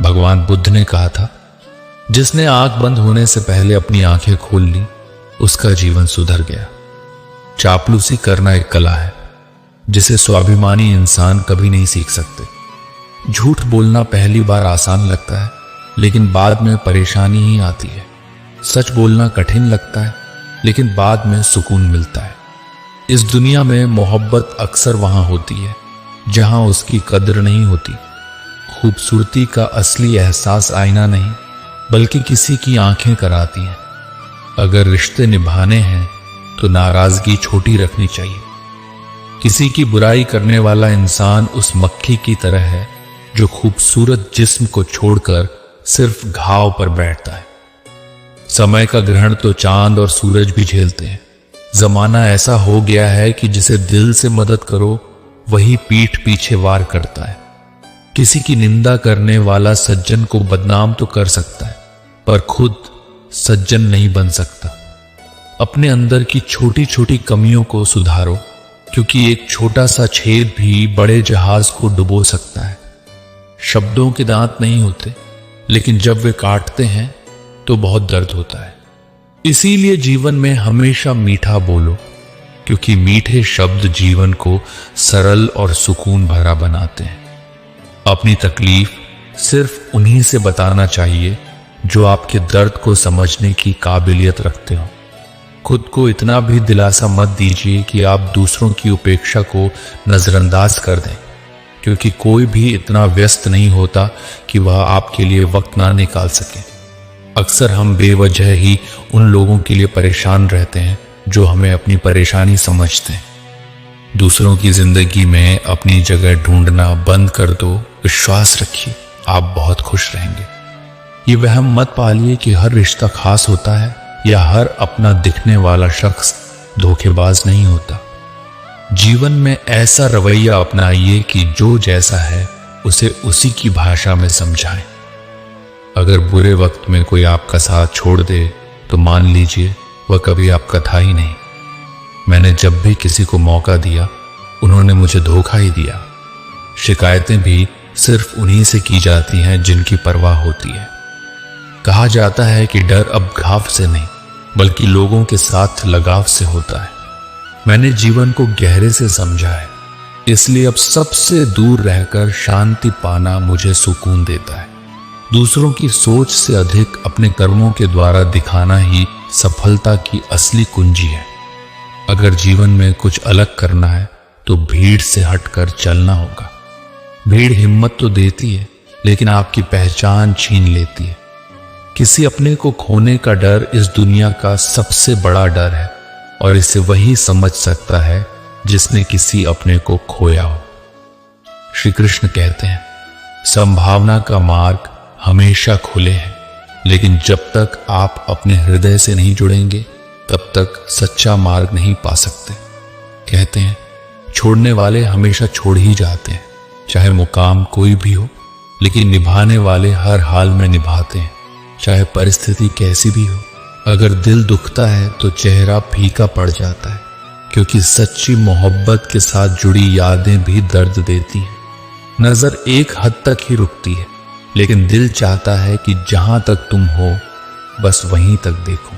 भगवान बुद्ध ने कहा था, जिसने आंख बंद होने से पहले अपनी आंखें खोल ली उसका जीवन सुधर गया। चापलूसी करना एक कला है जिसे स्वाभिमानी इंसान कभी नहीं सीख सकते। झूठ बोलना पहली बार आसान लगता है, लेकिन बाद में परेशानी ही आती है। सच बोलना कठिन लगता है, लेकिन बाद में सुकून मिलता है। इस दुनिया में मोहब्बत अक्सर वहां होती है जहां उसकी कद्र नहीं होती। खूबसूरती का असली एहसास आईना नहीं, बल्कि किसी की आंखें कराती हैं। अगर रिश्ते निभाने हैं तो नाराजगी छोटी रखनी चाहिए। किसी की बुराई करने वाला इंसान उस मक्खी की तरह है जो खूबसूरत जिस्म को छोड़कर सिर्फ घाव पर बैठता है। समय का ग्रहण तो चांद और सूरज भी झेलते हैं। जमाना ऐसा हो गया है कि जिसे दिल से मदद करो वही पीठ पीछे वार करता है। किसी की निंदा करने वाला सज्जन को बदनाम तो कर सकता है, पर खुद सज्जन नहीं बन सकता। अपने अंदर की छोटी छोटी कमियों को सुधारो, क्योंकि एक छोटा सा छेद भी बड़े जहाज को डुबो सकता है। शब्दों के दांत नहीं होते, लेकिन जब वे काटते हैं तो बहुत दर्द होता है। इसीलिए जीवन में हमेशा मीठा बोलो, क्योंकि मीठे शब्द जीवन को सरल और सुकून भरा बनाते हैं। अपनी तकलीफ सिर्फ उन्हीं से बताना चाहिए जो आपके दर्द को समझने की काबिलियत रखते हो। खुद को इतना भी दिलासा मत दीजिए कि आप दूसरों की उपेक्षा को नजरअंदाज कर दें, क्योंकि कोई भी इतना व्यस्त नहीं होता कि वह आपके लिए वक्त ना निकाल सके। अक्सर हम बेवजह ही उन लोगों के लिए परेशान रहते हैं जो हमें अपनी परेशानी समझते हैं। दूसरों की जिंदगी में अपनी जगह ढूंढना बंद कर दो। विश्वास रखिए, आप बहुत खुश रहेंगे। ये वहम मत पालिए कि हर रिश्ता खास होता है या हर अपना दिखने वाला शख्स धोखेबाज नहीं होता। जीवन में ऐसा रवैया अपनाइए कि जो जैसा है उसे उसी की भाषा में समझाएं। अगर बुरे वक्त में कोई आपका साथ छोड़ दे तो मान लीजिए वह कभी आपका था ही नहीं। मैंने जब भी किसी को मौका दिया उन्होंने मुझे धोखा ही दिया। शिकायतें भी सिर्फ उन्हीं से की जाती हैं जिनकी परवाह होती है। कहा जाता है कि डर अब घाव से नहीं बल्कि लोगों के साथ लगाव से होता है। मैंने जीवन को गहरे से समझा है, इसलिए अब सबसे दूर रहकर शांति पाना मुझे सुकून देता है। दूसरों की सोच से अधिक अपने कर्मों के द्वारा दिखाना ही सफलता की असली कुंजी है। अगर जीवन में कुछ अलग करना है तो भीड़ से हटकर चलना होगा। भीड़ हिम्मत तो देती है, लेकिन आपकी पहचान छीन लेती है। किसी अपने को खोने का डर इस दुनिया का सबसे बड़ा डर है, और इसे वही समझ सकता है जिसने किसी अपने को खोया हो। श्री कृष्ण कहते हैं, संभावना का मार्ग हमेशा खुले है, लेकिन जब तक आप अपने हृदय से नहीं जुड़ेंगे तब तक सच्चा मार्ग नहीं पा सकते। कहते हैं, छोड़ने वाले हमेशा छोड़ ही जाते हैं, चाहे मुकाम कोई भी हो, लेकिन निभाने वाले हर हाल में निभाते हैं, चाहे परिस्थिति कैसी भी हो। अगर दिल दुखता है तो चेहरा फीका पड़ जाता है, क्योंकि सच्ची मोहब्बत के साथ जुड़ी यादें भी दर्द देती हैं। नजर एक हद तक ही रुकती है, लेकिन दिल चाहता है कि जहां तक तुम हो बस वहीं तक देखो।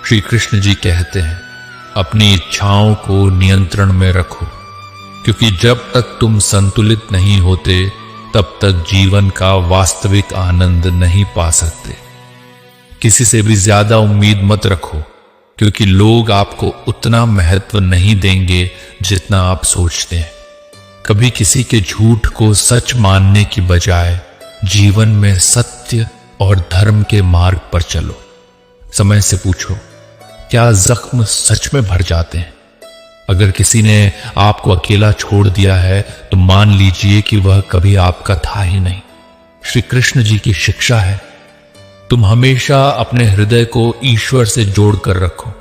श्री कृष्ण जी कहते हैं, अपनी इच्छाओं को नियंत्रण में रखो, क्योंकि जब तक तुम संतुलित नहीं होते तब तक जीवन का वास्तविक आनंद नहीं पा सकते। किसी से भी ज्यादा उम्मीद मत रखो, क्योंकि लोग आपको उतना महत्व नहीं देंगे जितना आप सोचते हैं। कभी किसी के झूठ को सच मानने की बजाय जीवन में सत्य और धर्म के मार्ग पर चलो। समय से पूछो, क्या जख्म सच में भर जाते हैं? अगर किसी ने आपको अकेला छोड़ दिया है तो मान लीजिए कि वह कभी आपका था ही नहीं। श्री कृष्ण जी की शिक्षा है, तुम हमेशा अपने हृदय को ईश्वर से जोड़कर रखो,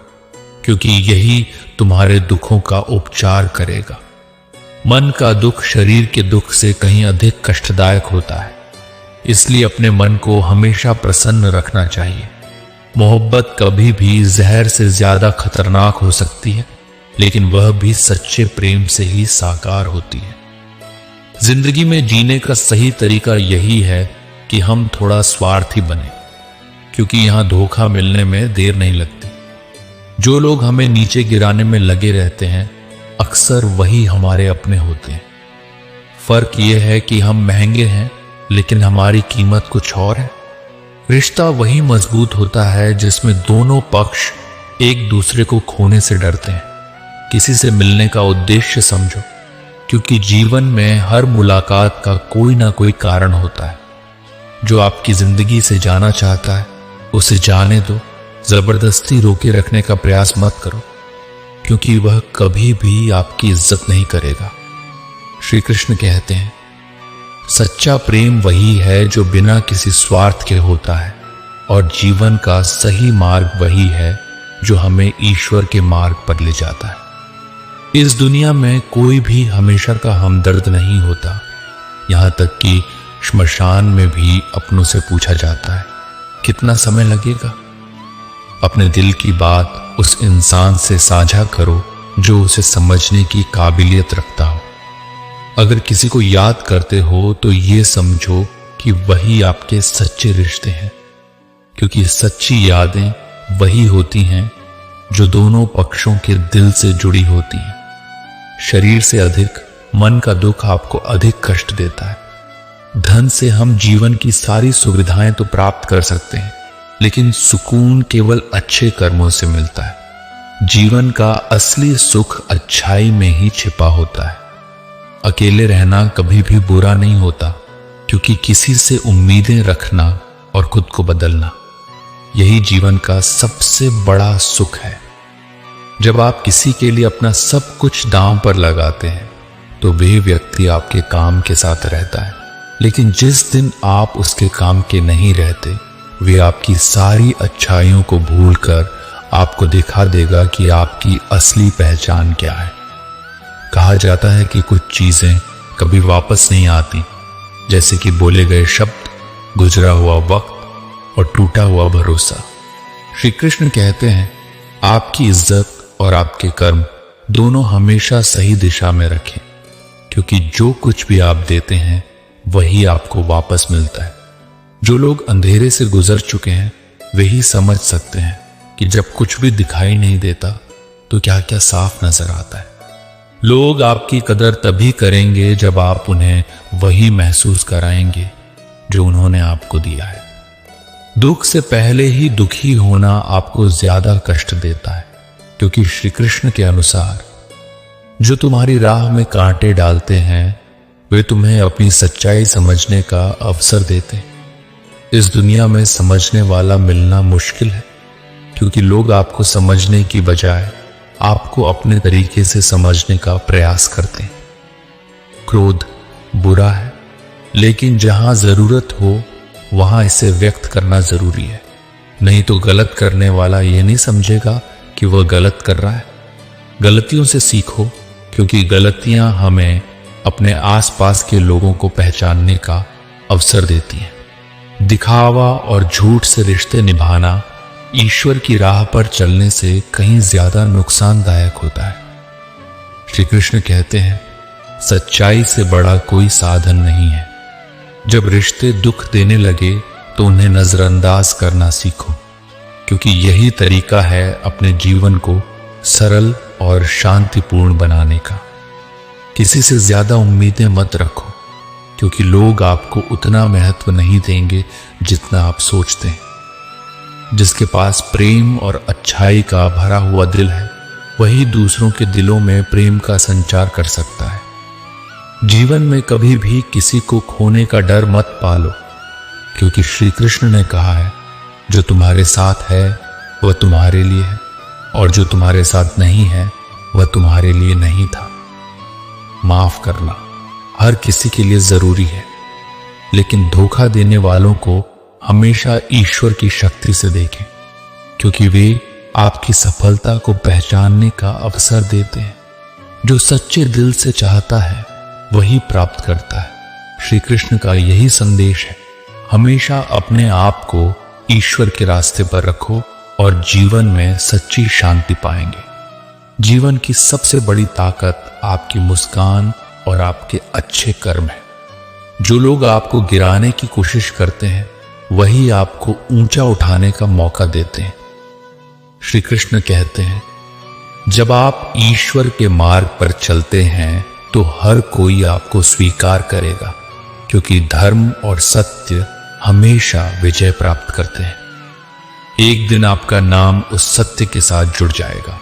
क्योंकि यही तुम्हारे दुखों का उपचार करेगा। मन का दुख शरीर के दुख से कहीं अधिक कष्टदायक होता है, इसलिए अपने मन को हमेशा प्रसन्न रखना चाहिए। मोहब्बत कभी भी जहर से ज्यादा खतरनाक हो सकती है, लेकिन वह भी सच्चे प्रेम से ही साकार होती है। जिंदगी में जीने का सही तरीका यही है कि हम थोड़ा स्वार्थी बने, क्योंकि यहां धोखा मिलने में देर नहीं लगती। जो लोग हमें नीचे गिराने में लगे रहते हैं अक्सर वही हमारे अपने होते हैं। फर्क यह है कि हम महंगे हैं लेकिन हमारी कीमत कुछ और है। रिश्ता वही मजबूत होता है जिसमें दोनों पक्ष एक दूसरे को खोने से डरते हैं। किसी से मिलने का उद्देश्य समझो, क्योंकि जीवन में हर मुलाकात का कोई ना कोई कारण होता है। जो आपकी जिंदगी से जाना चाहता है उसे जाने दो, जबरदस्ती रोके रखने का प्रयास मत करो, क्योंकि वह कभी भी आपकी इज्जत नहीं करेगा। श्री कृष्ण कहते हैं, सच्चा प्रेम वही है जो बिना किसी स्वार्थ के होता है, और जीवन का सही मार्ग वही है जो हमें ईश्वर के मार्ग पर ले जाता है। इस दुनिया में कोई भी हमेशा का हमदर्द नहीं होता, यहां तक कि श्मशान में भी अपनों से पूछा जाता है, कितना समय लगेगा? अपने दिल की बात उस इंसान से साझा करो जो उसे समझने की काबिलियत रखता हो। अगर किसी को याद करते हो तो ये समझो कि वही आपके सच्चे रिश्ते हैं, क्योंकि सच्ची यादें वही होती हैं जो दोनों पक्षों के दिल से जुड़ी होती हैं। शरीर से अधिक मन का दुख आपको अधिक कष्ट देता है। धन से हम जीवन की सारी सुविधाएं तो प्राप्त कर सकते हैं, लेकिन सुकून केवल अच्छे कर्मों से मिलता है। जीवन का असली सुख अच्छाई में ही छिपा होता है। अकेले रहना कभी भी बुरा नहीं होता, क्योंकि किसी से उम्मीदें रखना और खुद को बदलना यही जीवन का सबसे बड़ा सुख है। जब आप किसी के लिए अपना सब कुछ दांव पर लगाते हैं तो वह व्यक्ति आपके काम के साथ रहता है, लेकिन जिस दिन आप उसके काम के नहीं रहते वे आपकी सारी अच्छाइयों को भूलकर आपको दिखा देगा कि आपकी असली पहचान क्या है। कहा जाता है कि कुछ चीजें कभी वापस नहीं आती, जैसे कि बोले गए शब्द, गुजरा हुआ वक्त और टूटा हुआ भरोसा। श्री कृष्ण कहते हैं, आपकी इज्जत और आपके कर्म दोनों हमेशा सही दिशा में रखें, क्योंकि जो कुछ भी आप देते हैं वही आपको वापस मिलता है। जो लोग अंधेरे से गुजर चुके हैं वही समझ सकते हैं कि जब कुछ भी दिखाई नहीं देता तो क्या क्या साफ नजर आता है। लोग आपकी कदर तभी करेंगे जब आप उन्हें वही महसूस कराएंगे जो उन्होंने आपको दिया है। दुख से पहले ही दुखी होना आपको ज्यादा कष्ट देता है, क्योंकि श्री कृष्ण के अनुसार जो तुम्हारी राह में कांटे डालते हैं वे तुम्हें अपनी सच्चाई समझने का अवसर देते हैं। इस दुनिया में समझने वाला मिलना मुश्किल है, क्योंकि लोग आपको समझने की बजाय आपको अपने तरीके से समझने का प्रयास करते हैं। क्रोध बुरा है, लेकिन जहां जरूरत हो वहां इसे व्यक्त करना जरूरी है, नहीं तो गलत करने वाला यह नहीं समझेगा कि वह गलत कर रहा है। गलतियों से सीखो, क्योंकि गलतियां हमें अपने आसपास के लोगों को पहचानने का अवसर देती हैं। दिखावा और झूठ से रिश्ते निभाना ईश्वर की राह पर चलने से कहीं ज्यादा नुकसानदायक होता है। श्री कृष्ण कहते हैं, सच्चाई से बड़ा कोई साधन नहीं है। जब रिश्ते दुख देने लगे तो उन्हें नजरअंदाज करना सीखो, क्योंकि यही तरीका है अपने जीवन को सरल और शांतिपूर्ण बनाने का। किसी से ज्यादा उम्मीदें मत रखो, क्योंकि लोग आपको उतना महत्व नहीं देंगे जितना आप सोचते हैं। जिसके पास प्रेम और अच्छाई का भरा हुआ दिल है, वही दूसरों के दिलों में प्रेम का संचार कर सकता है। जीवन में कभी भी किसी को खोने का डर मत पालो, क्योंकि श्री कृष्ण ने कहा है, जो तुम्हारे साथ है वह तुम्हारे लिए है, और जो तुम्हारे साथ नहीं है वह तुम्हारे लिए नहीं था। माफ करना हर किसी के लिए जरूरी है, लेकिन धोखा देने वालों को हमेशा ईश्वर की शक्ति से देखें, क्योंकि वे आपकी सफलता को पहचानने का अवसर देते हैं। जो सच्चे दिल से चाहता है वही प्राप्त करता है। श्री कृष्ण का यही संदेश है, हमेशा अपने आप को ईश्वर के रास्ते पर रखो और जीवन में सच्ची शांति पाएंगे। जीवन की सबसे बड़ी ताकत आपकी मुस्कान और आपके अच्छे कर्म है। जो लोग आपको गिराने की कोशिश करते हैं वही आपको ऊंचा उठाने का मौका देते हैं। श्री कृष्ण कहते हैं, जब आप ईश्वर के मार्ग पर चलते हैं तो हर कोई आपको स्वीकार करेगा, क्योंकि धर्म और सत्य हमेशा विजय प्राप्त करते हैं। एक दिन आपका नाम उस सत्य के साथ जुड़ जाएगा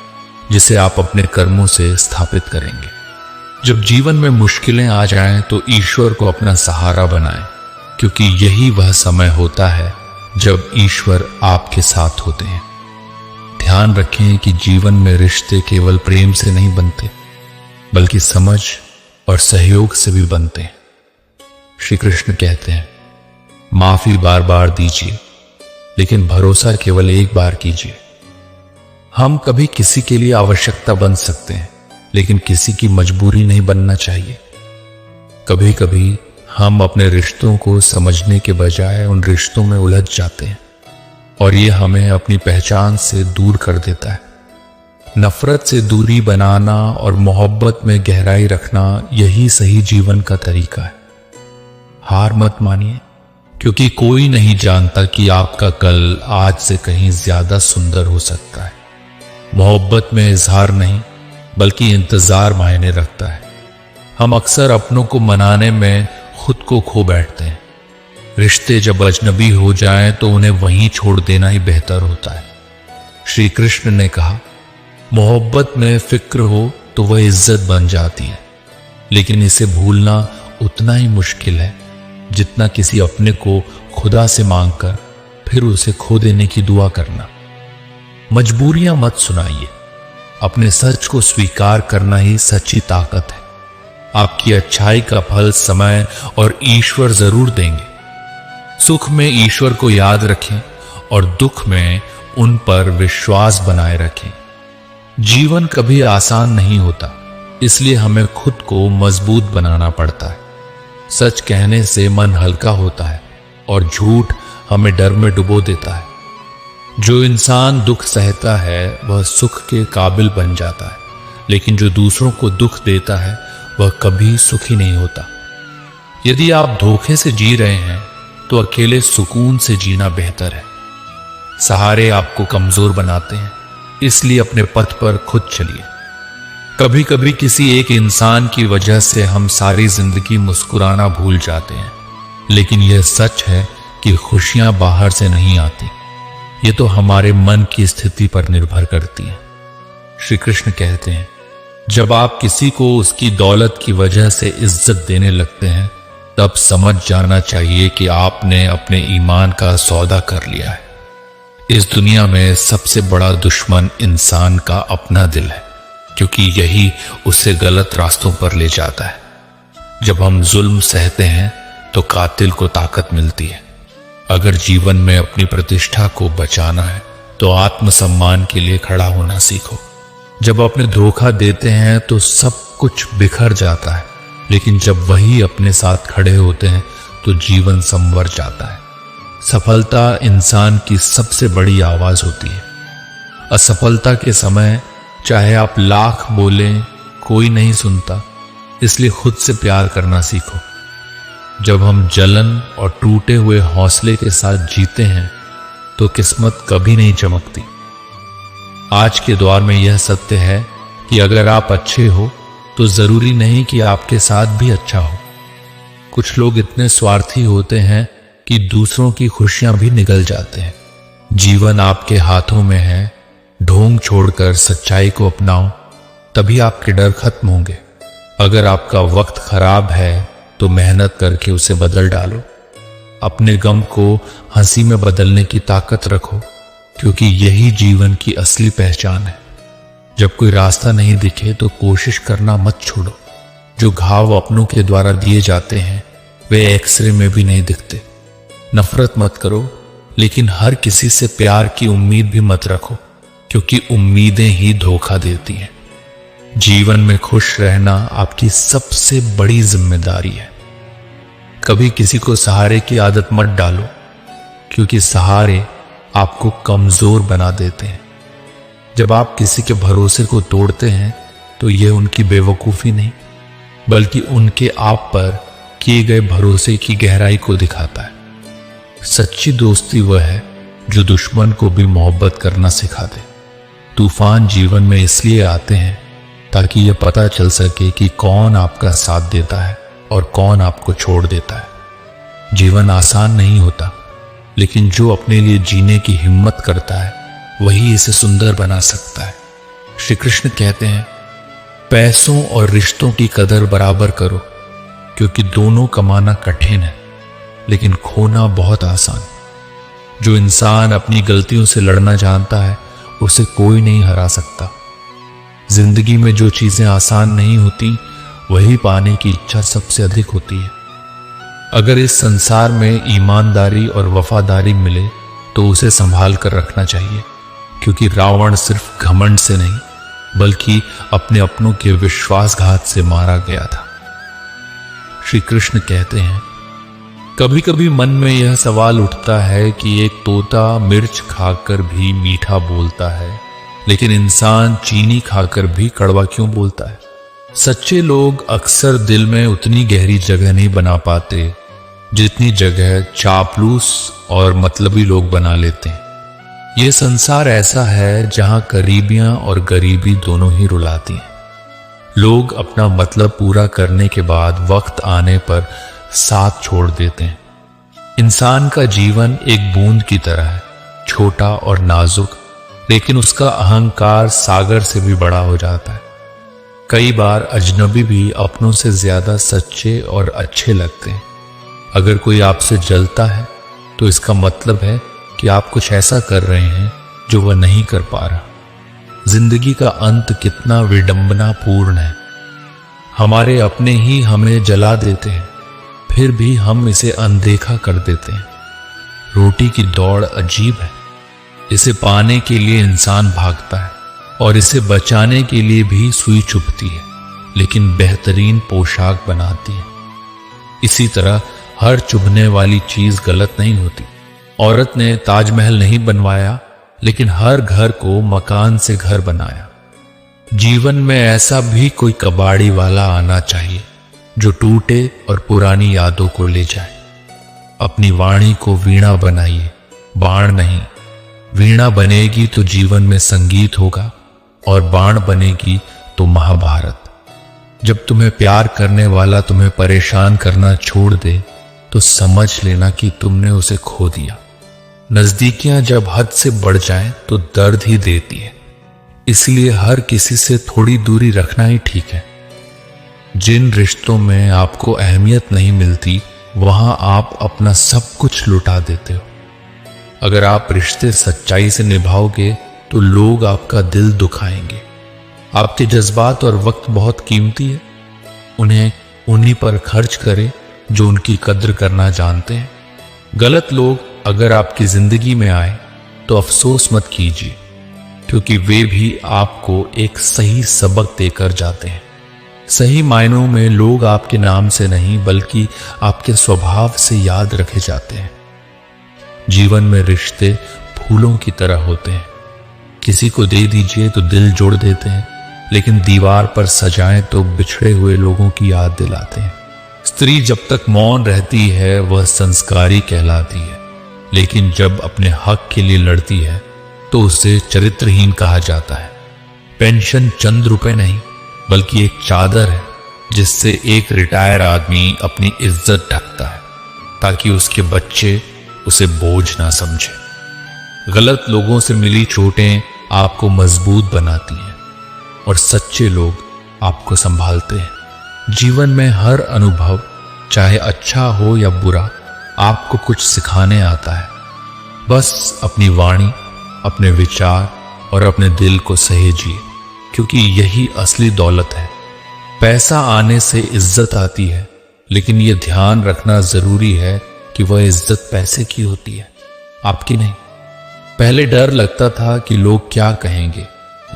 जिसे आप अपने कर्मों से स्थापित करेंगे। जब जीवन में मुश्किलें आ जाएं तो ईश्वर को अपना सहारा बनाएं, क्योंकि यही वह समय होता है जब ईश्वर आपके साथ होते हैं। ध्यान रखें कि जीवन में रिश्ते केवल प्रेम से नहीं बनते, बल्कि समझ और सहयोग से भी बनते हैं। श्री कृष्ण कहते हैं, माफी बार बार दीजिए, लेकिन भरोसा केवल एक बार कीजिए। हम कभी किसी के लिए आवश्यकता बन सकते हैं, लेकिन किसी की मजबूरी नहीं बनना चाहिए। कभी कभी हम अपने रिश्तों को समझने के बजाय उन रिश्तों में उलझ जाते हैं, और ये हमें अपनी पहचान से दूर कर देता है। नफरत से दूरी बनाना और मोहब्बत में गहराई रखना यही सही जीवन का तरीका है। हार मत मानिए, क्योंकि कोई नहीं जानता कि आपका कल आज से कहीं ज्यादा सुंदर हो सकता है। मोहब्बत में इजहार नहीं, बल्कि इंतजार मायने रखता है। हम अक्सर अपनों को मनाने में खुद को खो बैठते हैं। रिश्ते जब अजनबी हो जाएं तो उन्हें वहीं छोड़ देना ही बेहतर होता है। श्री कृष्ण ने कहा, मोहब्बत में फिक्र हो तो वह इज्जत बन जाती है, लेकिन इसे भूलना उतना ही मुश्किल है जितना किसी अपने को खुदा से मांगकर फिर उसे खो देने की दुआ करना। मजबूरियां मत सुनाइए, अपने सच को स्वीकार करना ही सच्ची ताकत है। आपकी अच्छाई का फल समय और ईश्वर जरूर देंगे। सुख में ईश्वर को याद रखें और दुख में उन पर विश्वास बनाए रखें। जीवन कभी आसान नहीं होता, इसलिए हमें खुद को मजबूत बनाना पड़ता है। सच कहने से मन हल्का होता है और झूठ हमें डर में डुबो देता है। जो इंसान दुख सहता है वह सुख के काबिल बन जाता है, लेकिन जो दूसरों को दुख देता है वह कभी सुखी नहीं होता। यदि आप धोखे से जी रहे हैं तो अकेले सुकून से जीना बेहतर है। सहारे आपको कमजोर बनाते हैं, इसलिए अपने पथ पर खुद चलिए। कभी कभी किसी एक इंसान की वजह से हम सारी जिंदगी मुस्कुराना भूल जाते हैं, लेकिन यह सच है कि खुशियां बाहर से नहीं आती, ये तो हमारे मन की स्थिति पर निर्भर करती है। श्री कृष्ण कहते हैं, जब आप किसी को उसकी दौलत की वजह से इज्जत देने लगते हैं, तब समझ जाना चाहिए कि आपने अपने ईमान का सौदा कर लिया है। इस दुनिया में सबसे बड़ा दुश्मन इंसान का अपना दिल है, क्योंकि यही उसे गलत रास्तों पर ले जाता है। जब हम जुल्म सहते हैं तो कातिल को ताकत मिलती है। अगर जीवन में अपनी प्रतिष्ठा को बचाना है तो आत्मसम्मान के लिए खड़ा होना सीखो। जब अपने धोखा देते हैं तो सब कुछ बिखर जाता है, लेकिन जब वही अपने साथ खड़े होते हैं तो जीवन संवर जाता है। सफलता इंसान की सबसे बड़ी आवाज होती है। असफलता के समय चाहे आप लाख बोलें, कोई नहीं सुनता, इसलिए खुद से प्यार करना सीखो। जब हम जलन और टूटे हुए हौसले के साथ जीते हैं तो किस्मत कभी नहीं चमकती। आज के दौर में यह सत्य है कि अगर आप अच्छे हो तो जरूरी नहीं कि आपके साथ भी अच्छा हो। कुछ लोग इतने स्वार्थी होते हैं कि दूसरों की खुशियां भी निगल जाते हैं। जीवन आपके हाथों में है, ढोंग छोड़कर सच्चाई को अपनाओ, तभी आपके डर खत्म होंगे। अगर आपका वक्त खराब है तो मेहनत करके उसे बदल डालो। अपने गम को हंसी में बदलने की ताकत रखो, क्योंकि यही जीवन की असली पहचान है। जब कोई रास्ता नहीं दिखे तो कोशिश करना मत छोड़ो। जो घाव अपनों के द्वारा दिए जाते हैं वे एक्सरे में भी नहीं दिखते। नफरत मत करो, लेकिन हर किसी से प्यार की उम्मीद भी मत रखो, क्योंकि उम्मीदें ही धोखा देती हैं। जीवन में खुश रहना आपकी सबसे बड़ी जिम्मेदारी है। कभी किसी को सहारे की आदत मत डालो, क्योंकि सहारे आपको कमजोर बना देते हैं। जब आप किसी के भरोसे को तोड़ते हैं तो यह उनकी बेवकूफी नहीं, बल्कि उनके आप पर किए गए भरोसे की गहराई को दिखाता है। सच्ची दोस्ती वह है जो दुश्मन को भी मोहब्बत करना सिखा दे। तूफान जीवन में इसलिए आते हैं ताकि यह पता चल सके कि कौन आपका साथ देता है और कौन आपको छोड़ देता है। जीवन आसान नहीं होता, लेकिन जो अपने लिए जीने की हिम्मत करता है वही इसे सुंदर बना सकता है। श्री कृष्ण कहते हैं, पैसों और रिश्तों की कदर बराबर करो, क्योंकि दोनों कमाना कठिन है लेकिन खोना बहुत आसान। जो इंसान अपनी गलतियों से लड़ना जानता है उसे कोई नहीं हरा सकता। जिंदगी में जो चीजें आसान नहीं होती वही पाने की इच्छा सबसे अधिक होती है। अगर इस संसार में ईमानदारी और वफादारी मिले तो उसे संभाल कर रखना चाहिए, क्योंकि रावण सिर्फ घमंड से नहीं बल्कि अपने अपनों के विश्वासघात से मारा गया था। श्री कृष्ण कहते हैं, कभी कभी मन में यह सवाल उठता है कि एक तोता मिर्च खाकर भी मीठा बोलता है, लेकिन इंसान चीनी खाकर भी कड़वा क्यों बोलता है? सच्चे लोग अक्सर दिल में उतनी गहरी जगह नहीं बना पाते जितनी जगह चापलूस और मतलबी लोग बना लेते हैं। यह संसार ऐसा है जहां करीबियां और गरीबी दोनों ही रुलाती हैं। लोग अपना मतलब पूरा करने के बाद वक्त आने पर साथ छोड़ देते हैं। इंसान का जीवन एक बूंद की तरह है, छोटा और नाजुक, लेकिन उसका अहंकार सागर से भी बड़ा हो जाता है। कई बार अजनबी भी अपनों से ज्यादा सच्चे और अच्छे लगते हैं। अगर कोई आपसे जलता है तो इसका मतलब है कि आप कुछ ऐसा कर रहे हैं जो वह नहीं कर पा रहा। जिंदगी का अंत कितना विडंबनापूर्ण है। हमारे अपने ही हमें जला देते हैं, फिर भी हम इसे अनदेखा कर देते हैं। रोटी की दौड़ अजीब है। इसे पाने के लिए इंसान भागता है और इसे बचाने के लिए भी सुई चुभती है, लेकिन बेहतरीन पोशाक बनाती है। इसी तरह हर चुभने वाली चीज गलत नहीं होती। औरत ने ताजमहल नहीं बनवाया, लेकिन हर घर को मकान से घर बनाया। जीवन में ऐसा भी कोई कबाड़ी वाला आना चाहिए जो टूटे और पुरानी यादों को ले जाए। अपनी वाणी को वीणा बनाइए, बाण नहीं। वीणा बनेगी तो जीवन में संगीत होगा और बाण बनेगी तो महाभारत। जब तुम्हें प्यार करने वाला तुम्हें परेशान करना छोड़ दे तो समझ लेना कि तुमने उसे खो दिया। नजदीकियां जब हद से बढ़ जाएं तो दर्द ही देती है। इसलिए हर किसी से थोड़ी दूरी रखना ही ठीक है। जिन रिश्तों में आपको अहमियत नहीं मिलती, वहां आप अपना सब कुछ लुटा देते हो। अगर आप रिश्ते सच्चाई से निभाओगे तो लोग आपका दिल दुखाएंगे। आपके जज्बात और वक्त बहुत कीमती है, उन्हें उन्हीं पर खर्च करें जो उनकी कद्र करना जानते हैं। गलत लोग अगर आपकी जिंदगी में आए तो अफसोस मत कीजिए, क्योंकि वे भी आपको एक सही सबक देकर जाते हैं। सही मायनों में लोग आपके नाम से नहीं बल्कि आपके स्वभाव से याद रखे जाते हैं। जीवन में रिश्ते फूलों की तरह होते हैं, किसी को दे दीजिए तो दिल जोड़ देते हैं, लेकिन दीवार पर सजाएं तो बिछड़े हुए लोगों की याद दिलाते हैं। स्त्री जब तक मौन रहती है वह संस्कारी कहलाती है, लेकिन जब अपने हक के लिए लड़ती है तो उसे चरित्रहीन कहा जाता है। पेंशन चंद रुपए नहीं बल्कि एक चादर है जिससे एक रिटायर आदमी अपनी इज्जत ढकता है, ताकि उसके बच्चे उसे बोझ ना समझे। गलत लोगों से मिली चोटें आपको मजबूत बनाती हैं और सच्चे लोग आपको संभालते हैं। जीवन में हर अनुभव, चाहे अच्छा हो या बुरा, आपको कुछ सिखाने आता है। बस अपनी वाणी, अपने विचार और अपने दिल को सहेजिए, क्योंकि यही असली दौलत है। पैसा आने से इज्जत आती है, लेकिन यह ध्यान रखना जरूरी है कि वह इज्जत पैसे की होती है, आपकी नहीं। पहले डर लगता था कि लोग क्या कहेंगे,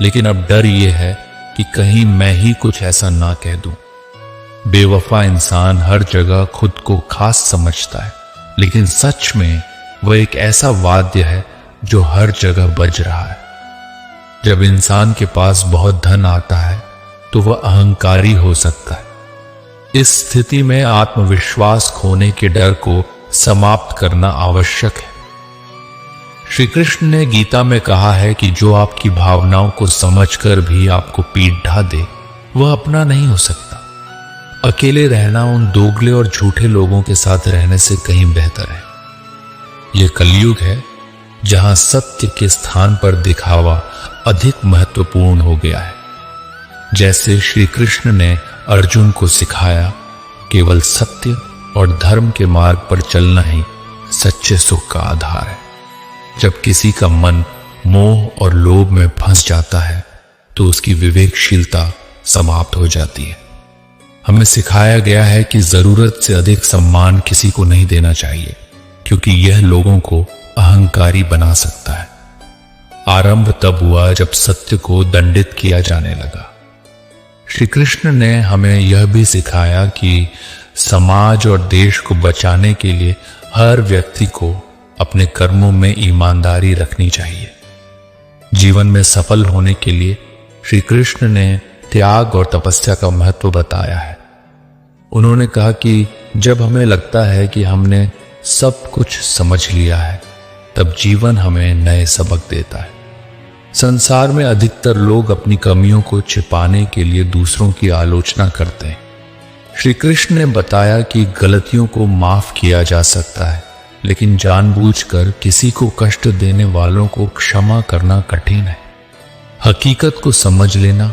लेकिन अब डर यह है कि कहीं मैं ही कुछ ऐसा ना कह दूं। बेवफा इंसान हर जगह खुद को खास समझता है, लेकिन सच में वह एक ऐसा वाद्य है जो हर जगह बज रहा है। जब इंसान के पास बहुत धन आता है तो वह अहंकारी हो सकता है। इस स्थिति में आत्मविश्वास खोने के डर को समाप्त करना आवश्यक है। श्री कृष्ण ने गीता में कहा है कि जो आपकी भावनाओं को समझकर भी आपको पीठ ढा दे, वह अपना नहीं हो सकता। अकेले रहना उन दोगले और झूठे लोगों के साथ रहने से कहीं बेहतर है। यह कलयुग है जहां सत्य के स्थान पर दिखावा अधिक महत्वपूर्ण हो गया है। जैसे श्री कृष्ण ने अर्जुन को सिखाया, केवल सत्य और धर्म के मार्ग पर चलना ही सच्चे सुख का आधार है। जब किसी का मन मोह और लोभ में फंस जाता है तो उसकी विवेकशीलता समाप्त हो जाती है। हमें सिखाया गया है कि जरूरत से अधिक सम्मान किसी को नहीं देना चाहिए, क्योंकि यह लोगों को अहंकारी बना सकता है। आरंभ तब हुआ जब सत्य को दंडित किया जाने लगा। श्री कृष्ण ने हमें यह भी सिखाया कि समाज और देश को बचाने के लिए हर व्यक्ति को अपने कर्मों में ईमानदारी रखनी चाहिए। जीवन में सफल होने के लिए श्री कृष्ण ने त्याग और तपस्या का महत्व बताया है। उन्होंने कहा कि जब हमें लगता है कि हमने सब कुछ समझ लिया है, तब जीवन हमें नए सबक देता है। संसार में अधिकतर लोग अपनी कमियों को छिपाने के लिए दूसरों की आलोचना करते हैं। श्री कृष्ण ने बताया कि गलतियों को माफ किया जा सकता है, लेकिन जानबूझकर किसी को कष्ट देने वालों को क्षमा करना कठिन है। हकीकत को समझ लेना,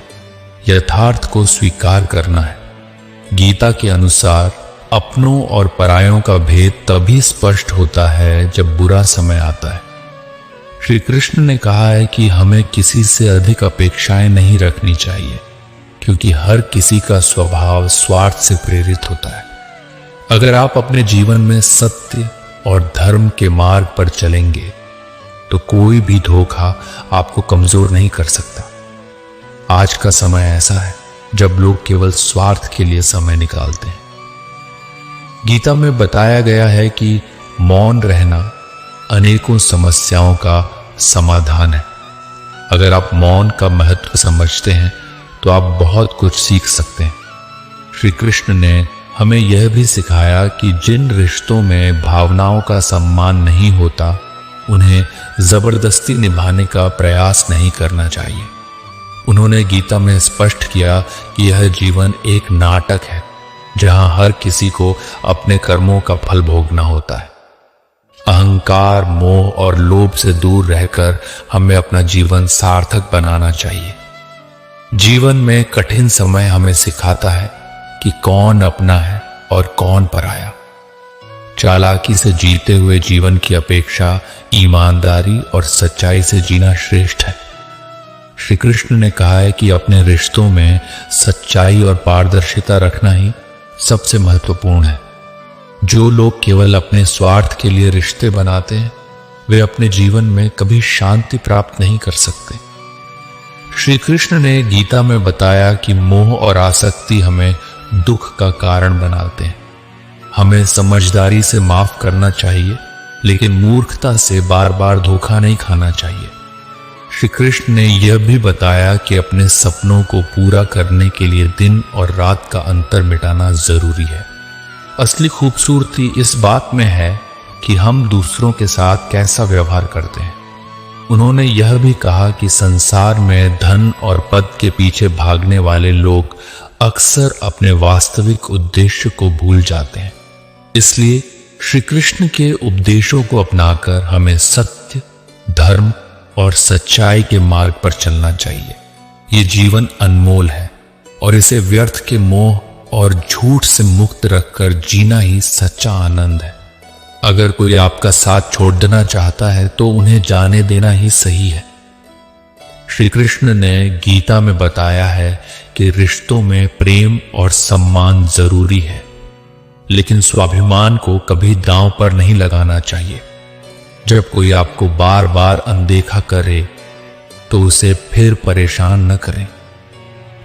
यथार्थ को स्वीकार करना है। गीता के अनुसार अपनों और परायों का भेद तभी स्पष्ट होता है जब बुरा समय आता है। श्री कृष्ण ने कहा है कि हमें किसी से अधिक अपेक्षाएं नहीं रखनी चाहिए, क्योंकि हर किसी का स्वभाव स्वार्थ से प्रेरित होता है। अगर आप अपने जीवन में सत्य और धर्म के मार्ग पर चलेंगे तो कोई भी धोखा आपको कमजोर नहीं कर सकता। आज का समय ऐसा है जब लोग केवल स्वार्थ के लिए समय निकालते हैं। गीता में बताया गया है कि मौन रहना अनेकों समस्याओं का समाधान है। अगर आप मौन का महत्व समझते हैं तो आप बहुत कुछ सीख सकते हैं। श्री कृष्ण ने हमें यह भी सिखाया कि जिन रिश्तों में भावनाओं का सम्मान नहीं होता, उन्हें जबरदस्ती निभाने का प्रयास नहीं करना चाहिए। उन्होंने गीता में स्पष्ट किया कि यह जीवन एक नाटक है, जहां हर किसी को अपने कर्मों का फल भोगना होता है। अहंकार, मोह और लोभ से दूर रहकर हमें अपना जीवन सार्थक बनाना चाहिए। जीवन में कठिन समय हमें सिखाता है कि कौन अपना है और कौन पराया। चालाकी से जीते हुए जीवन की अपेक्षा ईमानदारी और सच्चाई से जीना श्रेष्ठ है। श्री कृष्ण ने कहा है कि अपने रिश्तों में सच्चाई और पारदर्शिता रखना ही सबसे महत्वपूर्ण है। जो लोग केवल अपने स्वार्थ के लिए रिश्ते बनाते हैं, वे अपने जीवन में कभी शांति प्राप्त नहीं कर सकते। श्री कृष्ण ने गीता में बताया कि मोह और आसक्ति हमें दुख का कारण बनाते हैं। हमें समझदारी से माफ करना चाहिए, लेकिन मूर्खता से बार बार धोखा नहीं खाना चाहिए। श्री कृष्ण ने यह भी बताया कि अपने सपनों को पूरा करने के लिए दिन और रात का अंतर मिटाना जरूरी है। असली खूबसूरती इस बात में है कि हम दूसरों के साथ कैसा व्यवहार करते हैं। उन्होंने यह भी कहा कि संसार में धन और पद के पीछे भागने वाले लोग अक्सर अपने वास्तविक उद्देश्य को भूल जाते हैं। इसलिए श्री कृष्ण के उपदेशों को अपनाकर हमें सत्य, धर्म और सच्चाई के मार्ग पर चलना चाहिए। ये जीवन अनमोल है और इसे व्यर्थ के मोह और झूठ से मुक्त रखकर जीना ही सच्चा आनंद है। अगर कोई आपका साथ छोड़ देना चाहता है तो उन्हें जाने देना ही सही है। श्री कृष्ण ने गीता में बताया है कि रिश्तों में प्रेम और सम्मान जरूरी है, लेकिन स्वाभिमान को कभी दांव पर नहीं लगाना चाहिए। जब कोई आपको बार बार अनदेखा करे तो उसे फिर परेशान न करें।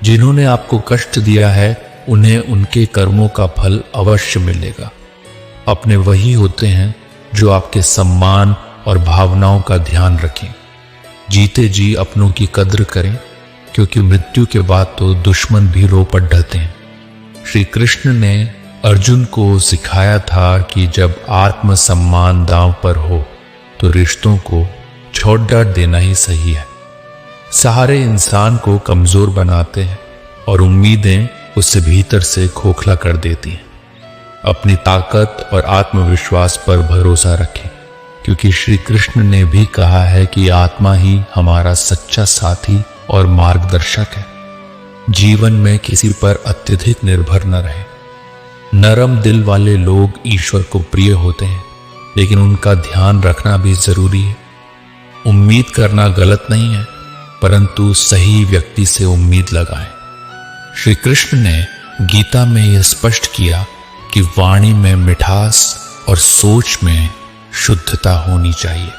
जिन्होंने आपको कष्ट दिया है उन्हें उनके कर्मों का फल अवश्य मिलेगा। अपने वही होते हैं जो आपके सम्मान और भावनाओं का ध्यान रखें। जीते जी अपनों की कद्र करें, क्योंकि मृत्यु के बाद तो दुश्मन भी रो पड़ते हैं। श्री कृष्ण ने अर्जुन को सिखाया था कि जब आत्म सम्मान दांव पर हो तो रिश्तों को छोड़ डांट देना ही सही है। सहारे इंसान को कमजोर बनाते हैं और उम्मीदें उसे भीतर से खोखला कर देती हैं। अपनी ताकत और आत्मविश्वास पर भरोसा रखें, क्योंकि श्री कृष्ण ने भी कहा है कि आत्मा ही हमारा सच्चा साथी और मार्गदर्शक है। जीवन में किसी पर अत्यधिक निर्भर न रहे। नरम दिल वाले लोग ईश्वर को प्रिय होते हैं, लेकिन उनका ध्यान रखना भी जरूरी है। उम्मीद करना गलत नहीं है, परंतु सही व्यक्ति से उम्मीद लगाएं। श्री कृष्ण ने गीता में यह स्पष्ट किया कि वाणी में मिठास और सोच में शुद्धता होनी चाहिए।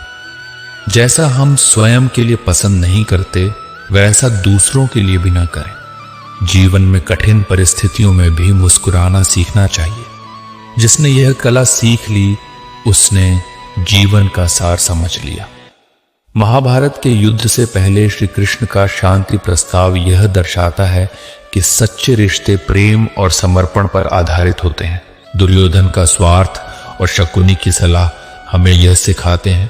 जैसा हम स्वयं के लिए पसंद नहीं करते, वैसा दूसरों के लिए भी ना करें। जीवन में कठिन परिस्थितियों में भी मुस्कुराना सीखना चाहिए। जिसने यह कला सीख ली, उसने जीवन का सार समझ लिया। महाभारत के युद्ध से पहले श्री कृष्ण का शांति प्रस्ताव यह दर्शाता है कि सच्चे रिश्ते प्रेम और समर्पण पर आधारित होते हैं। दुर्योधन का स्वार्थ और शकुनी की सलाह हमें यह सिखाते हैं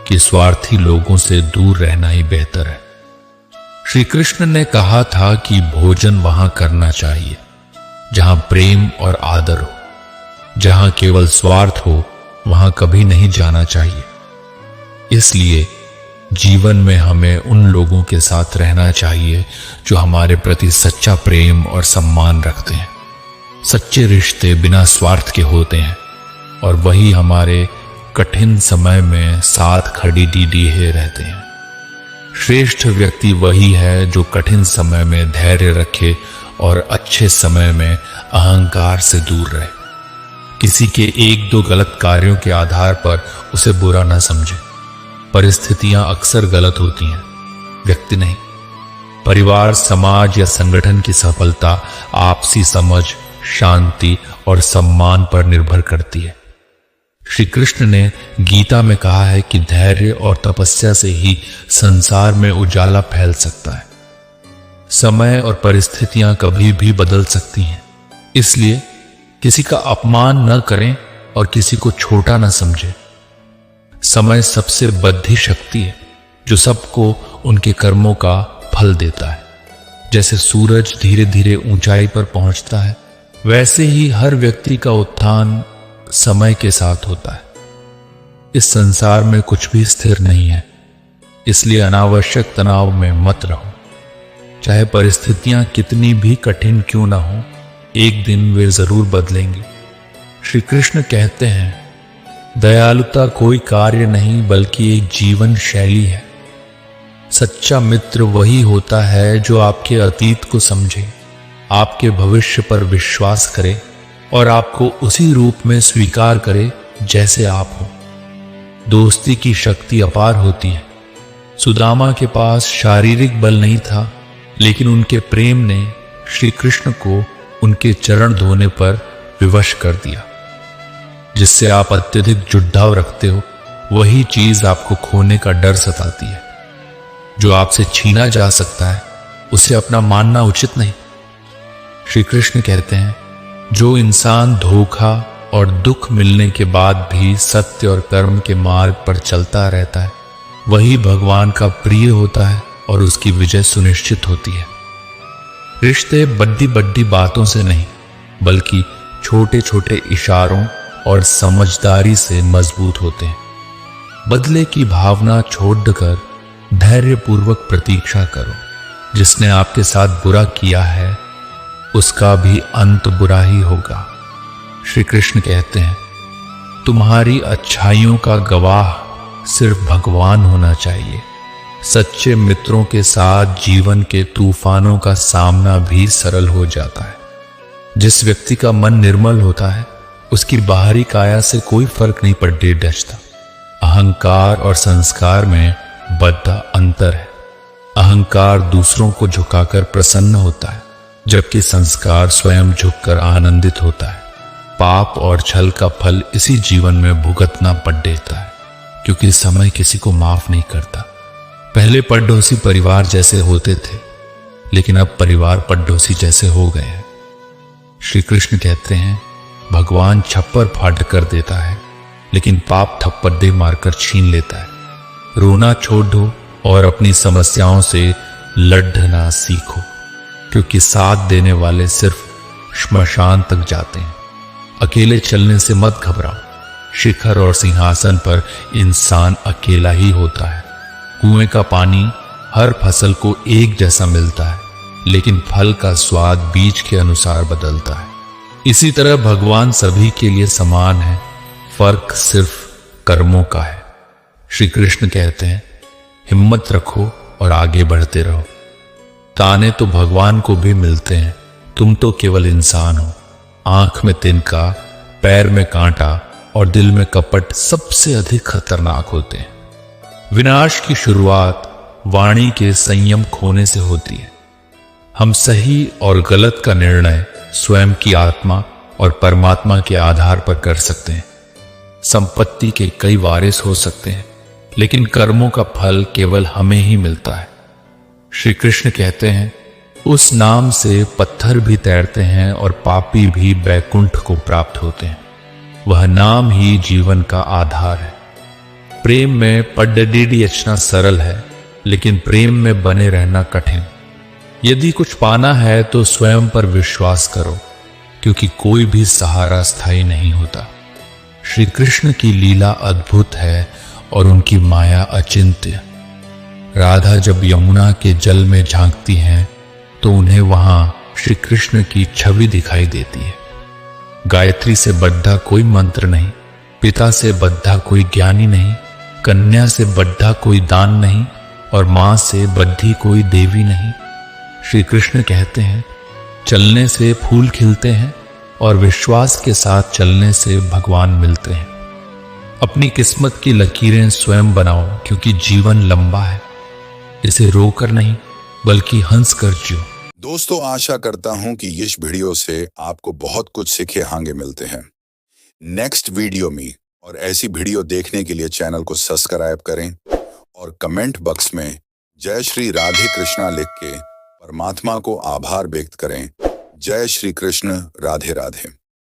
कि स्वार्थी लोगों से दूर रहना ही बेहतर है। श्री कृष्ण ने कहा था कि भोजन वहां करना चाहिए जहां प्रेम और आदर हो। जहां केवल स्वार्थ हो, वहां कभी नहीं जाना चाहिए। इसलिए जीवन में हमें उन लोगों के साथ रहना चाहिए जो हमारे प्रति सच्चा प्रेम और सम्मान रखते हैं। सच्चे रिश्ते बिना स्वार्थ के होते हैं और वही हमारे कठिन समय में साथ खड़ी डीडीहे रहते हैं। श्रेष्ठ व्यक्ति वही है जो कठिन समय में धैर्य रखे और अच्छे समय में अहंकार से दूर रहे। किसी के एक दो गलत कार्यों के आधार पर उसे बुरा न समझे। परिस्थितियां अक्सर गलत होती हैं, व्यक्ति नहीं। परिवार, समाज या संगठन की सफलता आपसी समझ, शांति और सम्मान पर निर्भर करती है। श्री कृष्ण ने गीता में कहा है कि धैर्य और तपस्या से ही संसार में उजाला फैल सकता है। समय और परिस्थितियां कभी भी बदल सकती हैं, इसलिए किसी का अपमान न करें और किसी को छोटा न समझें। समय सबसे बद्धी शक्ति है जो सबको उनके कर्मों का फल देता है। जैसे सूरज धीरे धीरे ऊंचाई पर पहुंचता है, वैसे ही हर व्यक्ति का उत्थान समय के साथ होता है। इस संसार में कुछ भी स्थिर नहीं है, इसलिए अनावश्यक तनाव में मत रहो। चाहे परिस्थितियां कितनी भी कठिन क्यों ना हो, एक दिन वे जरूर बदलेंगी। श्री कृष्ण कहते हैं, दयालुता कोई कार्य नहीं बल्कि एक जीवन शैली है। सच्चा मित्र वही होता है जो आपके अतीत को समझे, आपके भविष्य पर विश्वास करे और आपको उसी रूप में स्वीकार करे जैसे आप हो। दोस्ती की शक्ति अपार होती है। सुदामा के पास शारीरिक बल नहीं था, लेकिन उनके प्रेम ने श्री कृष्ण को उनके चरण धोने पर विवश कर दिया। जिससे आप अत्यधिक जुड़ाव रखते हो, वही चीज आपको खोने का डर सताती है। जो आपसे छीना जा सकता है, उसे अपना मानना उचित नहीं। श्री कृष्ण कहते हैं, जो इंसान धोखा और दुख मिलने के बाद भी सत्य और कर्म के मार्ग पर चलता रहता है, वही भगवान का प्रिय होता है और उसकी विजय सुनिश्चित होती है। रिश्ते बड़ी बड़ी बातों से नहीं, बल्कि छोटे छोटे इशारों और समझदारी से मजबूत होते हैं। बदले की भावना छोड़कर धैर्यपूर्वक प्रतीक्षा करो। जिसने आपके साथ बुरा किया है, उसका भी अंत बुरा ही होगा। श्री कृष्ण कहते हैं, तुम्हारी अच्छाइयों का गवाह सिर्फ भगवान होना चाहिए। सच्चे मित्रों के साथ जीवन के तूफानों का सामना भी सरल हो जाता है। जिस व्यक्ति का मन निर्मल होता है, उसकी बाहरी काया से कोई फर्क नहीं पड़ने डचता। अहंकार और संस्कार में बड़ा अंतर है। अहंकार दूसरों को झुकाकर प्रसन्न होता है, जबकि संस्कार स्वयं झुककर आनंदित होता है। पाप और छल का फल इसी जीवन में भुगतना पड़ देता है, क्योंकि समय किसी को माफ नहीं करता। पहले पड़ोसी परिवार जैसे होते थे, लेकिन अब परिवार पड़ोसी जैसे हो गए हैं। श्री कृष्ण कहते हैं, भगवान छप्पर फाड़ कर देता है, लेकिन पाप थप्पड़ दे मारकर छीन लेता है। रोना छोड़ दो और अपनी समस्याओं से लड़ना सीखो, क्योंकि साथ देने वाले सिर्फ श्मशान तक जाते हैं। अकेले चलने से मत घबराओ। शिखर और सिंहासन पर इंसान अकेला ही होता है। कुएं का पानी हर फसल को एक जैसा मिलता है, लेकिन फल का स्वाद बीज के अनुसार बदलता है। इसी तरह भगवान सभी के लिए समान है, फर्क सिर्फ कर्मों का है। श्री कृष्ण कहते हैं, हिम्मत रखो और आगे बढ़ते रहो। ताने तो भगवान को भी मिलते हैं, तुम तो केवल इंसान हो। आंख में तिनका, पैर में कांटा और दिल में कपट सबसे अधिक खतरनाक होते हैं। विनाश की शुरुआत वाणी के संयम खोने से होती है। हम सही और गलत का निर्णय स्वयं की आत्मा और परमात्मा के आधार पर कर सकते हैं। संपत्ति के कई वारिस हो सकते हैं, लेकिन कर्मों का फल केवल हमें ही मिलता है। श्री कृष्ण कहते हैं, उस नाम से पत्थर भी तैरते हैं और पापी भी बैकुंठ को प्राप्त होते हैं। वह नाम ही जीवन का आधार है। प्रेम में पड्डडी रचना सरल है, लेकिन प्रेम में बने रहना कठिन। यदि कुछ पाना है तो स्वयं पर विश्वास करो, क्योंकि कोई भी सहारा स्थायी नहीं होता। श्री कृष्ण की लीला अद्भुत है और उनकी माया अचिंत्य। राधा जब यमुना के जल में झांकती हैं, तो उन्हें वहां श्री कृष्ण की छवि दिखाई देती है। गायत्री से बद्धा कोई मंत्र नहीं, पिता से बद्धा कोई ज्ञानी नहीं, कन्या से बद्धा कोई दान नहीं और मां से बद्धी कोई देवी नहीं। श्री कृष्ण कहते हैं, चलने से फूल खिलते हैं और विश्वास के साथ चलने से भगवान मिलते हैं। अपनी किस्मत की लकीरें स्वयं बनाओ, क्योंकि जीवन लंबा है। इसे रोकर नहीं, बल्कि हंस कर जियो। दोस्तों, आशा करता हूं कि इस वीडियो से आपको बहुत कुछ सीखे हांगे मिलते हैं। नेक्स्ट वीडियो में और ऐसी वीडियो देखने के लिए चैनल को सब्सक्राइब करें और कमेंट बॉक्स में जय श्री राधे कृष्णा लिख के परमात्मा को आभार व्यक्त करें। जय श्री कृष्ण, राधे राधे।